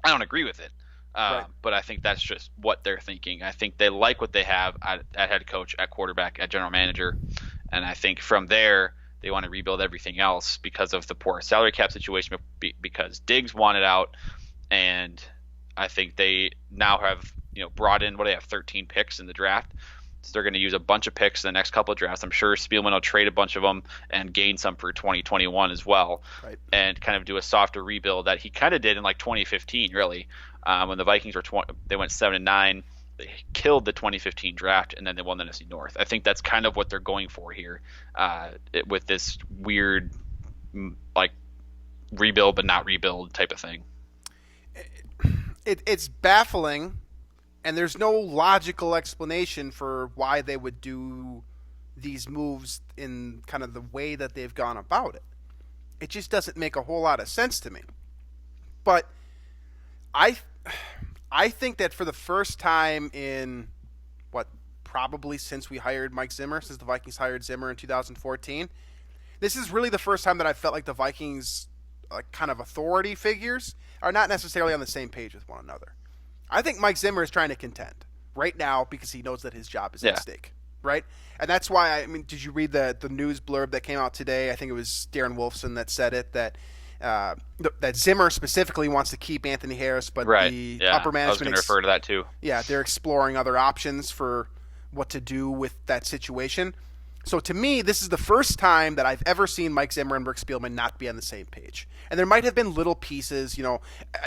I don't agree with it, but I think that's just what they're thinking. I think they like what they have at head coach, at quarterback, at general manager, and I think from there they want to rebuild everything else because of the poor salary cap situation, because Diggs wanted out, and I think they now have brought in, what do they have, 13 picks in the draft. they're going to use a bunch of picks in the next couple of drafts. I'm sure Spielman will trade a bunch of them and gain some for 2021 as well, Right. and kind of do a softer rebuild that he kind of did in like 2015, really, when the Vikings they went 7-9. They killed the 2015 draft, and then they won the NFC North. I think that's kind of what they're going for here, with this weird, like, rebuild but not rebuild type of thing. It's baffling, and there's no logical explanation for why they would do these moves in kind of the way that they've gone about it. It just doesn't make a whole lot of sense to me. But I think that for the first time in probably since we hired Mike Zimmer, since the Vikings hired Zimmer in 2014, this is really the first time that I felt like the Vikings kind of authority figures are not necessarily on the same page with one another. I think Mike Zimmer is trying to contend right now because he knows that his job is at stake, right? And that's why, did you read the news blurb that came out today? I think it was Darren Wolfson that said it, that Zimmer specifically wants to keep Anthony Harris, but the upper management... I was going to refer to that too. Yeah, they're exploring other options for what to do with that situation. So to me, this is the first time that I've ever seen Mike Zimmer and Rick Spielman not be on the same page. And there might have been little pieces,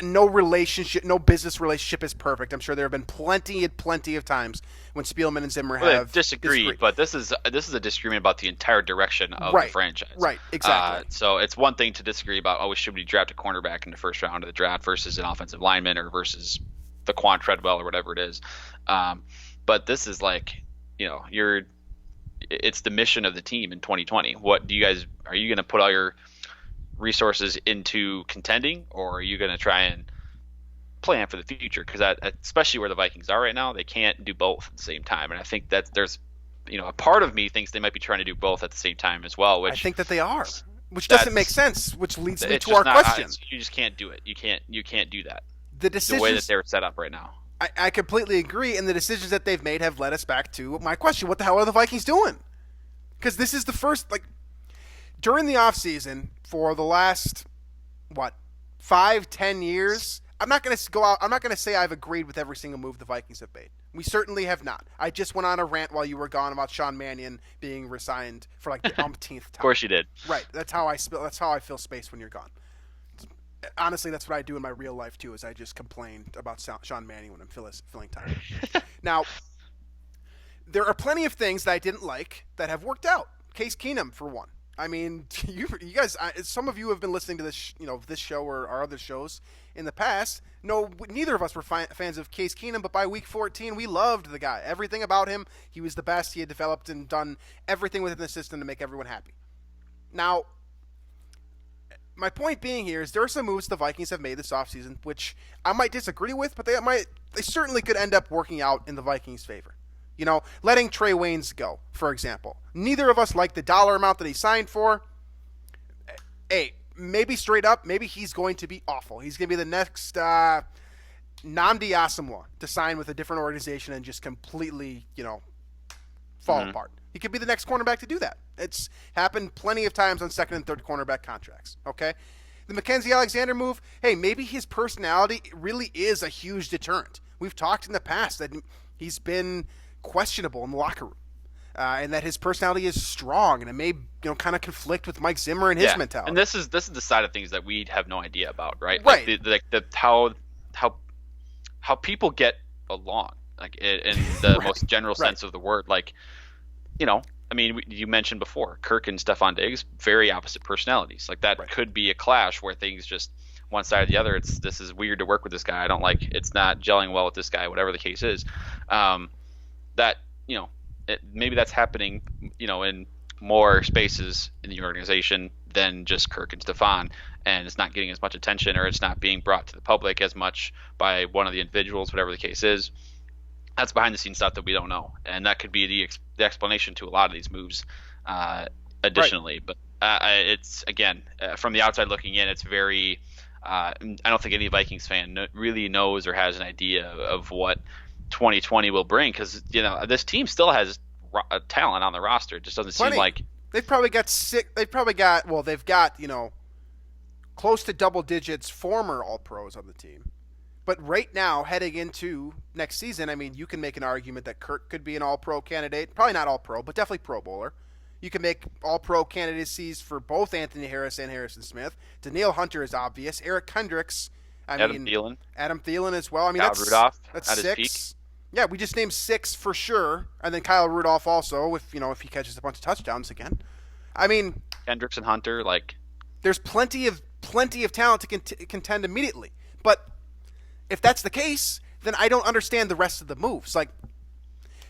no relationship, no business relationship is perfect. I'm sure there have been plenty of times when Spielman and Zimmer have disagreed. But this is a disagreement about the entire direction of the franchise. Right, exactly. So it's one thing to disagree about, should we draft a cornerback in the first round of the draft versus an offensive lineman or versus the Quan Treadwell or whatever it is. But this is it's the mission of the team in 2020. Are you going to put all your resources into contending, or are you going to try and plan for the future? Because especially where the Vikings are right now, they can't do both at the same time. And I think that there's, a part of me thinks they might be trying to do both at the same time as well. Which I think that they are, which doesn't make sense. Which leads me to our question. You just can't do it. You can't do that. The way that they're set up right now. I completely agree, and the decisions that they've made have led us back to my question: what the hell are the Vikings doing? Because this is the first, during the offseason for the last 5-10 years. I'm not going to go out. I'm not going to say I've agreed with every single move the Vikings have made. We certainly have not. I just went on a rant while you were gone about Sean Mannion being resigned for the umpteenth time. Of course you did. Right. That's how I fill space when you're gone. Honestly, that's what I do in my real life too. Is I just complain about Sean Mannion when I'm filling time. Now, there are plenty of things that I didn't like that have worked out. Case Keenum, for one. You guys, some of you have been listening to this, this show or our other shows in the past. No, neither of us were fans of Case Keenum, but by week 14, we loved the guy. Everything about him, he was the best. He had developed and done everything within the system to make everyone happy. Now, my point being here is there are some moves the Vikings have made this offseason, which I might disagree with, but they certainly could end up working out in the Vikings' favor. Letting Trey Waynes go, for example. Neither of us like the dollar amount that he signed for. Hey, maybe straight up, maybe he's going to be awful. He's going to be the next Nnamdi Asomugha to sign with a different organization and just completely, fall apart. He could be the next cornerback to do that. It's happened plenty of times on second and third cornerback contracts, okay? The Mackenzie Alexander move, hey, maybe his personality really is a huge deterrent. We've talked in the past that he's been questionable in the locker room, and that his personality is strong, and it may kind of conflict with Mike Zimmer and his mentality. And this is the side of things that we have no idea about, right? Right. How people get along, in the most general sense of the word. You mentioned before Kirk and Stephon Diggs, very opposite personalities. That could be a clash where things just one side or the other. This is weird to work with this guy. I don't like. It's not gelling well with this guy. Whatever the case is. Maybe that's happening, in more spaces in the organization than just Kirk and Stephon, and it's not getting as much attention, or it's not being brought to the public as much by one of the individuals, whatever the case is. That's behind the scenes stuff that we don't know, and that could be the explanation to a lot of these moves. Additionally, but it's again from the outside looking in, it's very. I don't think any Vikings fan really knows or has an idea of what 2020 will bring, because this team still has talent on the roster. It just doesn't seem like they've probably got close to double digits former All Pros on the team. But right now, heading into next season, I mean, you can make an argument that Kirk could be an All-Pro candidate. Probably not All-Pro, but definitely Pro Bowler. You can make All-Pro candidacies for both Anthony Harris and Harrison Smith. Danielle Hunter is obvious. Eric Kendricks. Adam Thielen. Adam Thielen as well. I mean, Kyle Rudolph that's at his 6. Yeah, we just named 6 for sure, and then Kyle Rudolph also, if he catches a bunch of touchdowns again. I mean, Kendricks and Hunter, there's plenty of talent to contend immediately. But if that's the case, then I don't understand the rest of the moves. Like,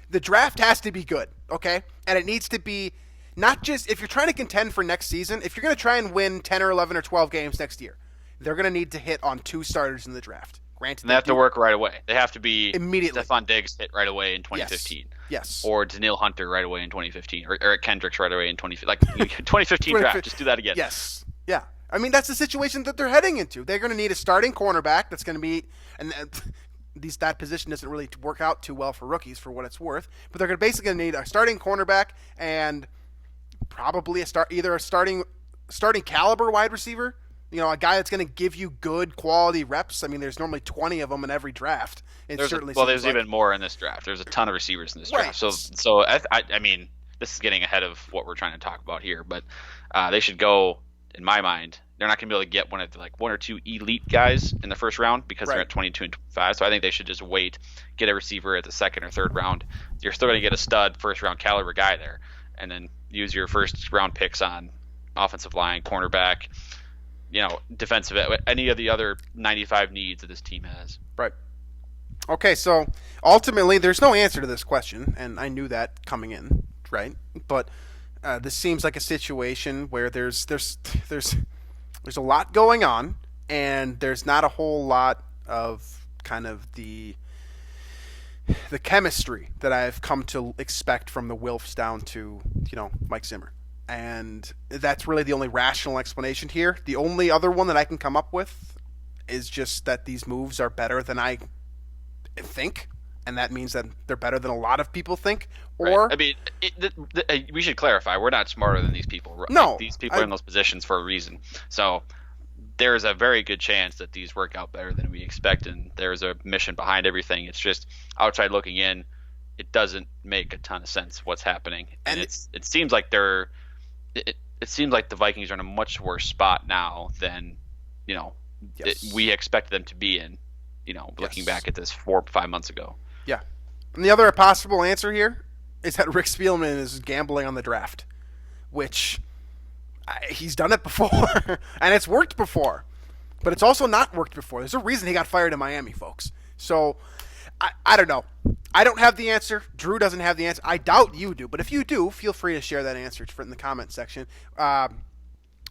the draft has to be good, okay? And it needs to be not just if you're trying to contend for next season. If you're going to try and win 10 or 11 or 12 games next year, they're going to need to hit on 2 starters in the draft. Granted, and they have to work right away. They have to be immediately. Stephon Diggs hit right away in 2015. Yes. Or Danielle Hunter right away in 2015. Or Eric Kendricks right away in 2015 draft. Just do that again. Yes. Yeah. I mean, that's the situation that they're heading into. They're going to need a starting cornerback that's going to be – and that position doesn't really work out too well for rookies for what it's worth. But they're basically going to need a starting cornerback and probably either a starting caliber wide receiver – a guy that's going to give you good quality reps. I mean, there's normally 20 of them in every draft. There's even more in this draft. There's a ton of receivers in this draft. So I mean, this is getting ahead of what we're trying to talk about here. But they should go, in my mind, they're not going to be able to get one or two elite guys in the first round because they're at 22 and 25. So I think they should just wait, get a receiver at the second or third round. You're still going to get a stud first round caliber guy there, and then use your first round picks on offensive line, cornerback, defensive, any of the other 95 needs that this team has. Right. Okay, so ultimately, there's no answer to this question, and I knew that coming in, right? But this seems like a situation where there's a lot going on, and there's not a whole lot of kind of the chemistry that I've come to expect from the Wilfs down to Mike Zimmer. And that's really the only rational explanation here. The only other one that I can come up with is just that these moves are better than I think, and that means that they're better than a lot of people think. Or, right. I mean, we should clarify: we're not smarter than these people. No, these people are in those positions for a reason. So there's a very good chance that these work out better than we expect, and there's a mission behind everything. It's just outside looking in, it doesn't make a ton of sense what's happening, and it seems like they're. It seems like the Vikings are in a much worse spot now than, we expected them to be in, looking back at this 4 or 5 months ago. Yeah. And the other possible answer here is that Rick Spielman is gambling on the draft, which he's done it before, and it's worked before. But it's also not worked before. There's a reason he got fired in Miami, folks. So, I don't know. I don't have the answer. Drew doesn't have the answer. I doubt you do. But if you do, feel free to share that answer in the comment section.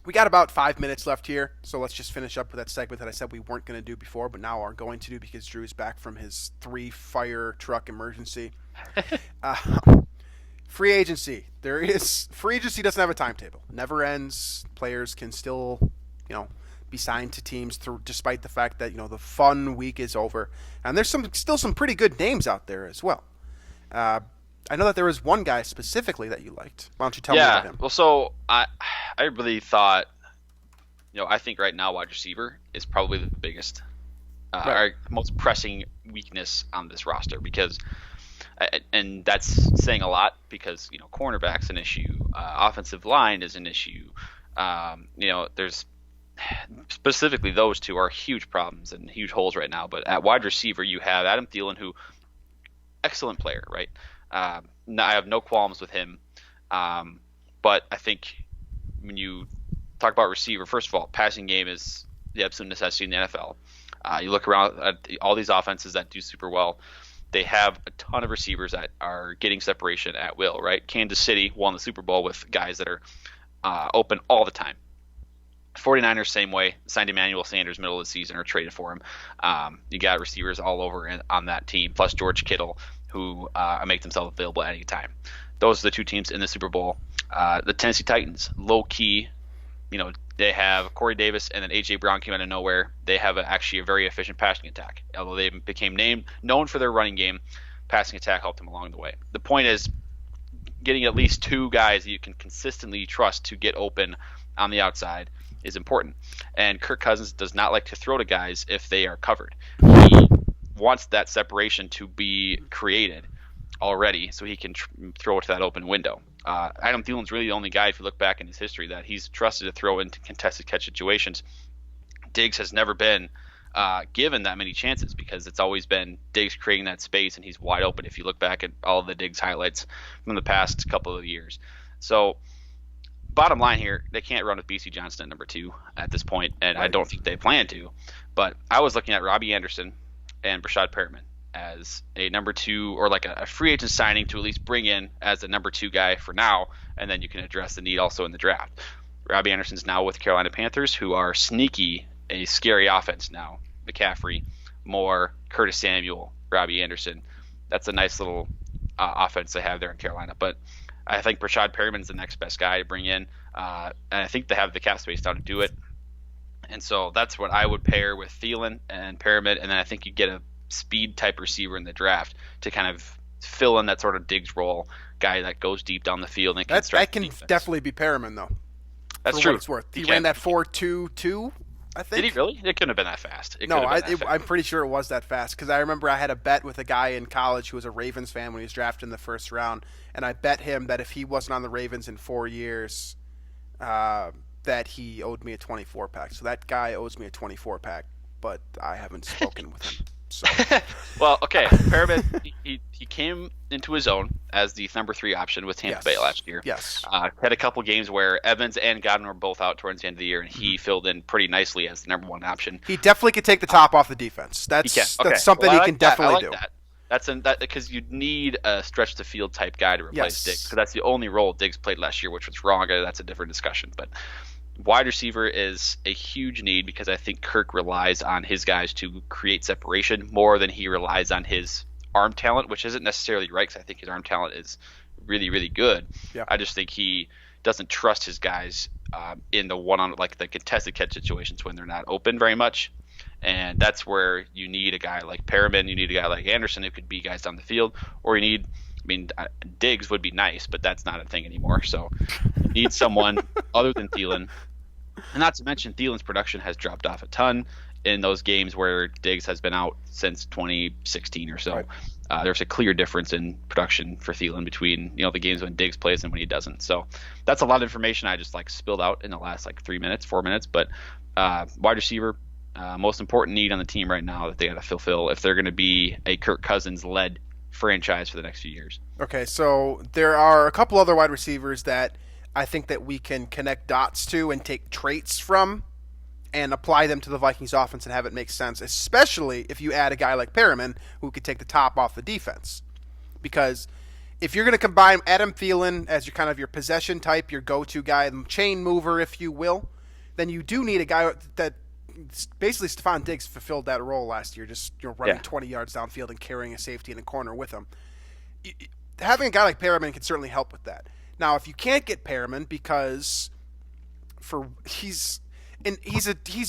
We got about 5 minutes left here, so let's just finish up with that segment that I said we weren't going to do before, but now are going to do because Drew is back from his 3 fire truck emergency. Free agency. Free agency doesn't have a timetable. It never ends. Players can still, be signed to teams despite the fact that the fun week is over, and there's still some pretty good names out there as well. I know that there was one guy specifically that you liked. Why don't you tell me about him? Well, so I really thought, I think right now wide receiver is probably the biggest, our most pressing weakness on this roster because, and that's saying a lot because cornerback's an issue, offensive line is an issue, there's. Specifically, those two are huge problems and huge holes right now. But at wide receiver, you have Adam Thielen, who excellent player, right? I have no qualms with him. But I think when you talk about receiver, first of all, passing game is the absolute necessity in the NFL. You look around at all these offenses that do super well. They have a ton of receivers that are getting separation at will, right? Kansas City won the Super Bowl with guys that are open all the time. 49ers, same way. Signed Emmanuel Sanders middle of the season or traded for him. You got receivers all over on that team, plus George Kittle, who make themselves available at any time. Those are the two teams in the Super Bowl. The Tennessee Titans, low-key, they have Corey Davis and then A.J. Brown came out of nowhere. They have actually a very efficient passing attack. Although they became known for their running game, passing attack helped them along the way. The point is getting at least 2 guys that you can consistently trust to get open on the outside is important. And Kirk Cousins does not like to throw to guys if they are covered. He wants that separation to be created already so he can throw it to that open window. Adam Thielen's really the only guy, if you look back in his history, that he's trusted to throw into contested catch situations. Diggs has never been given that many chances because it's always been Diggs creating that space and he's wide open if you look back at all of the Diggs highlights from the past couple of years. So bottom line here, they can't run with BC Johnson at number 2 at this point, and I don't think they plan to. But I was looking at Robbie Anderson and Brashad Perriman as a number 2 or like a free agent signing to at least bring in as a number 2 guy for now, and then you can address the need also in the draft. Robbie Anderson's now with Carolina Panthers, who are sneaky, a scary offense now. McCaffrey, Moore, Curtis Samuel, Robbie Anderson. That's a nice little offense they have there in Carolina. But I think Brashad Perriman's the next best guy to bring in, and I think they have the cap space now to do it. And so that's what I would pair with Thielen and Perriman, and then I think you get a speed-type receiver in the draft to kind of fill in that sort of Diggs role, guy that goes deep down the field and can that can definitely be Perriman, though. That's true. What it's worth. He ran that 4.22, I think. Did he really? It couldn't have been that fast. I'm pretty sure it was that fast because I remember I had a bet with a guy in college who was a Ravens fan when he was drafted in the first round, and I bet him that if he wasn't on the Ravens in 4 years, that he owed me a 24-pack. So that guy owes me a 24-pack, but I haven't spoken with him. So. Well, okay. Perriman, he came into his own as the number 3 option with Tampa Bay last year. Yes. Had a couple games where Evans and Godwin were both out towards the end of the year, and he filled in pretty nicely as the number 1 option. He definitely could take the top off the defense. That's something he can definitely do. That's because you need a stretch the field type guy to replace Diggs, because that's the only role Diggs played last year, which was wrong. That's a different discussion, but. Wide receiver is a huge need because I think Kirk relies on his guys to create separation more than he relies on his arm talent, which isn't necessarily right because I think his arm talent is really, really good. Yeah. I just think he doesn't trust his guys in the one-on, like the contested catch situations when they're not open very much. And that's where you need a guy like Perriman, you need a guy like Anderson who could be guys down the field, or you need Diggs would be nice, but that's not a thing anymore. So you need someone other than Thielen. And not to mention, Thielen's production has dropped off a ton in those games where Diggs has been out since 2016 or so. Right. There's a clear difference in production for Thielen between the games when Diggs plays and when he doesn't. So that's a lot of information I just spilled out in the last 4 minutes. But wide receiver, most important need on the team right now that they got to fulfill if they're going to be a Kirk Cousins-led franchise for the next few years. Okay, so there are a couple other wide receivers that I think that we can connect dots to and take traits from and apply them to the Vikings offense and have it make sense, especially if you add a guy like Perriman who could take the top off the defense. Because if you're going to combine Adam Thielen as your possession type, your go-to guy, the chain mover, if you will, then you do need a guy that basically Stephon Diggs fulfilled that role last year, just running 20 yards downfield and carrying a safety in a corner with him. Having a guy like Perriman can certainly help with that. Now, if you can't get Perriman because he's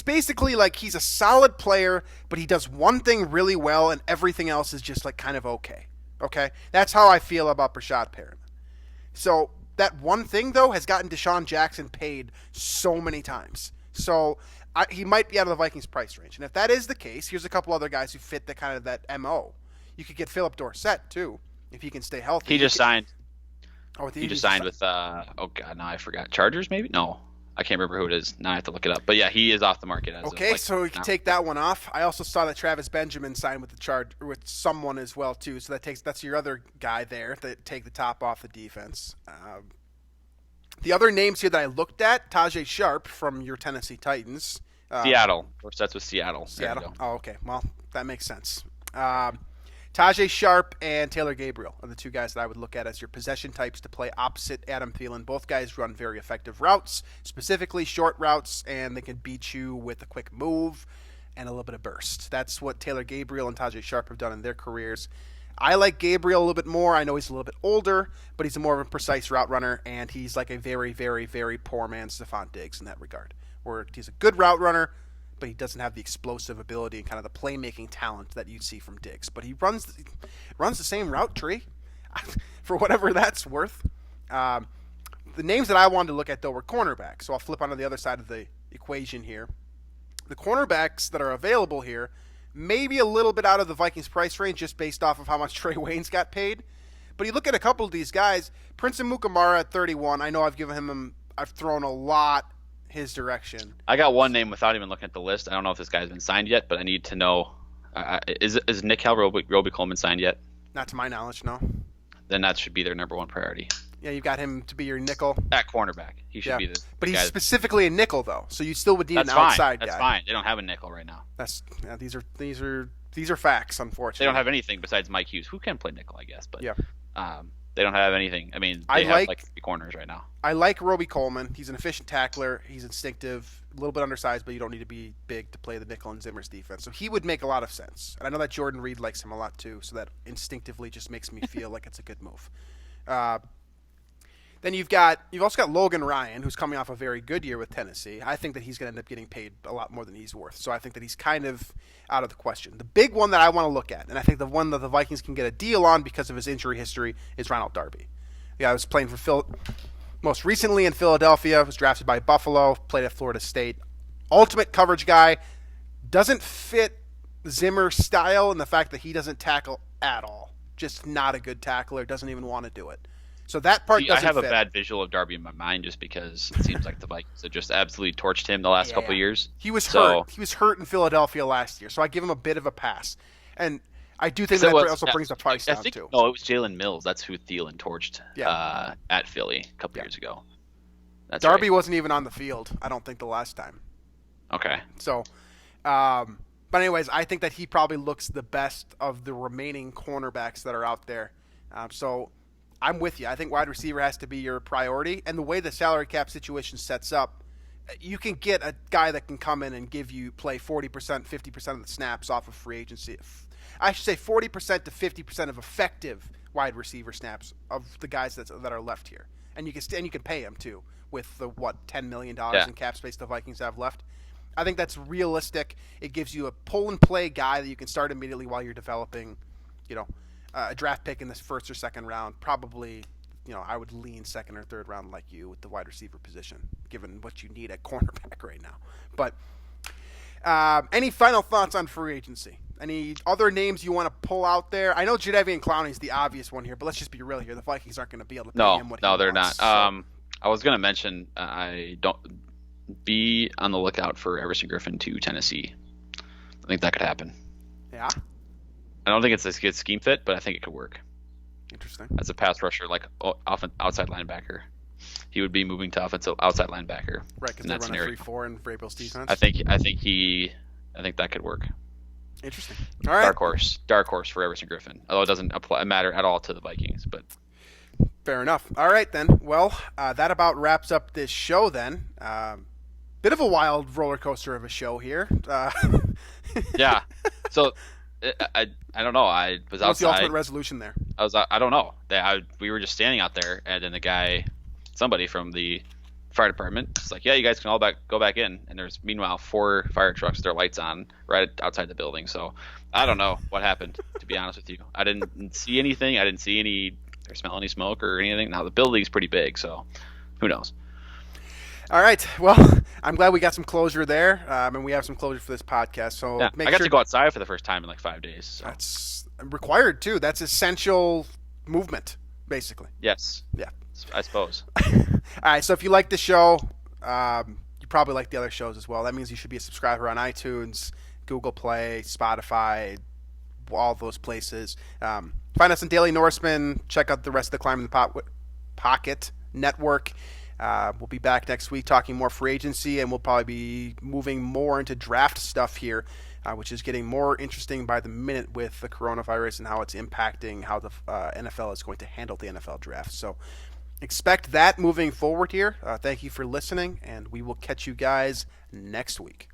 basically he's a solid player, but he does one thing really well and everything else is just kind of okay. Okay? That's how I feel about Brashad Perriman. So that one thing, though, has gotten Deshaun Jackson paid so many times. So he might be out of the Vikings price range. And if that is the case, here's a couple other guys who fit that MO. You could get Philip Dorsett, too, if he can stay healthy. He just signed. He just signed with now I forgot. Chargers, maybe? No. I can't remember who it is. Now I have to look it up. But yeah, he is off the market so we can take that one off. I also saw that Travis Benjamin signed with with someone as well too. So that's your other guy there that take the top off the defense. The other names here that I looked at, Tajay Sharp from your Tennessee Titans. Seattle. Of course, that's with Seattle. Seattle. Oh, okay. Well, that makes sense. Tajay Sharp and Taylor Gabriel are the two guys that I would look at as your possession types to play opposite Adam Thielen. Both guys run very effective routes, specifically short routes, and they can beat you with a quick move and a little bit of burst. That's what Taylor Gabriel and Tajay Sharp have done in their careers. I like Gabriel a little bit more. I know he's a little bit older, but he's more of a precise route runner, and he's like a very, very, very poor man's Stephon Diggs in that regard, where he's a good route runner, but he doesn't have the explosive ability and kind of the playmaking talent that you'd see from Diggs. But he runs the same route tree, for whatever that's worth. The names that I wanted to look at, though, were cornerbacks. So I'll flip onto the other side of the equation here, the cornerbacks that are available here may be a little bit out of the Vikings price range just based off of how much Trey Waynes got paid. But you look at a couple of these guys, Prince and Mukamara at 31. I know I've thrown a lot his direction. I got one name without even looking at the list. I don't know if this guy's been signed yet, but I need to know. Is Nick Roby Coleman signed yet? Not to my knowledge, no. Then that should be their number one priority. Yeah, you've got him to be your nickel. At cornerback. He should be the But he's guy specifically a nickel, though, so you still would need That's an fine. outside guy. That's fine. They don't have a nickel right now. These are facts, unfortunately. They don't have anything besides Mike Hughes, who can play nickel, I guess. But yeah. They don't have anything. I mean, they have like 3 corners right now. I like Roby Coleman. He's an efficient tackler. He's instinctive, a little bit undersized, but you don't need to be big to play the nickel and Zimmer's defense. So he would make a lot of sense. And I know that Jordan Reed likes him a lot too, so that instinctively just makes me feel like it's a good move. Then you've also got Logan Ryan, who's coming off a very good year with Tennessee. I think that he's going to end up getting paid a lot more than he's worth. So I think that he's kind of out of the question. The big one that I want to look at, and I think the one that the Vikings can get a deal on because of his injury history, is Ronald Darby. The guy was playing for most recently in Philadelphia, was drafted by Buffalo, played at Florida State. Ultimate coverage guy, doesn't fit Zimmer's style in the fact that he doesn't tackle at all. Just not a good tackler, doesn't even want to do it. So that part doesn't fit. I have a bad visual of Darby in my mind just because it seems like the Vikings have just absolutely torched him the last couple of years. He was hurt. He was hurt in Philadelphia last year, so I give him a bit of a pass. And I do think that also brings the price down, too. No, it was Jalen Mills. That's who Thielen torched at Philly a couple years ago. That's Darby wasn't even on the field, I don't think, the last time. Okay. So, but anyways, I think that he probably looks the best of the remaining cornerbacks that are out there. So I'm with you. I think wide receiver has to be your priority. And the way the salary cap situation sets up, you can get a guy that can come in and play 40%, 50% of the snaps off of free agency. I should say 40% to 50% of effective wide receiver snaps of the guys that are left here. And you can pay him too with the $10 million in cap space the Vikings have left. I think that's realistic. It gives you a pull and play guy that you can start immediately while you're developing, a draft pick in the first or second round. Probably, I would lean second or third round like you with the wide receiver position, given what you need at cornerback right now. But any final thoughts on free agency? Any other names you want to pull out there? I know Jadeveon Clowney is the obvious one here, but let's just be real here. The Vikings aren't going to be able to pay him what he wants. No, they're not. So. I was going to mention I don't be on the lookout for Everson Griffin to Tennessee. I think that could happen. Yeah. I don't think it's a good scheme fit, but I think it could work. Interesting. As a pass rusher, like outside linebacker, he would be moving to outside linebacker. Right, because they run a 3-4 in Vrabel's defense. I think that could work. Interesting. All right. Dark horse for Everson Griffin. Although it doesn't matter at all to the Vikings, but fair enough. All right then. Well, that about wraps up this show then. Bit of a wild roller coaster of a show here. Yeah. So I don't know. I was outside. What's the ultimate resolution there? I don't know. We were just standing out there, and then somebody from the fire department was like, "Yeah, you guys can all go back in." And there's meanwhile 4 fire trucks, their lights on right outside the building. So I don't know what happened. To be honest with you, I didn't see anything. I didn't see or smell any smoke or anything. Now the building's pretty big, so who knows? All right. Well, I'm glad we got some closure there, and we have some closure for this podcast. So yeah, I got to go outside for the first time in like 5 days. So. That's required too. That's essential movement, basically. Yes. Yeah. I suppose. All right. So if you like the show, you probably like the other shows as well. That means you should be a subscriber on iTunes, Google Play, Spotify, all those places. Find us on Daily Norseman. Check out the rest of the Climbing the Pocket Network. We'll be back next week talking more free agency, and we'll probably be moving more into draft stuff here, which is getting more interesting by the minute with the coronavirus and how it's impacting how the NFL is going to handle the NFL draft. So expect that moving forward here. Thank you for listening, and we will catch you guys next week.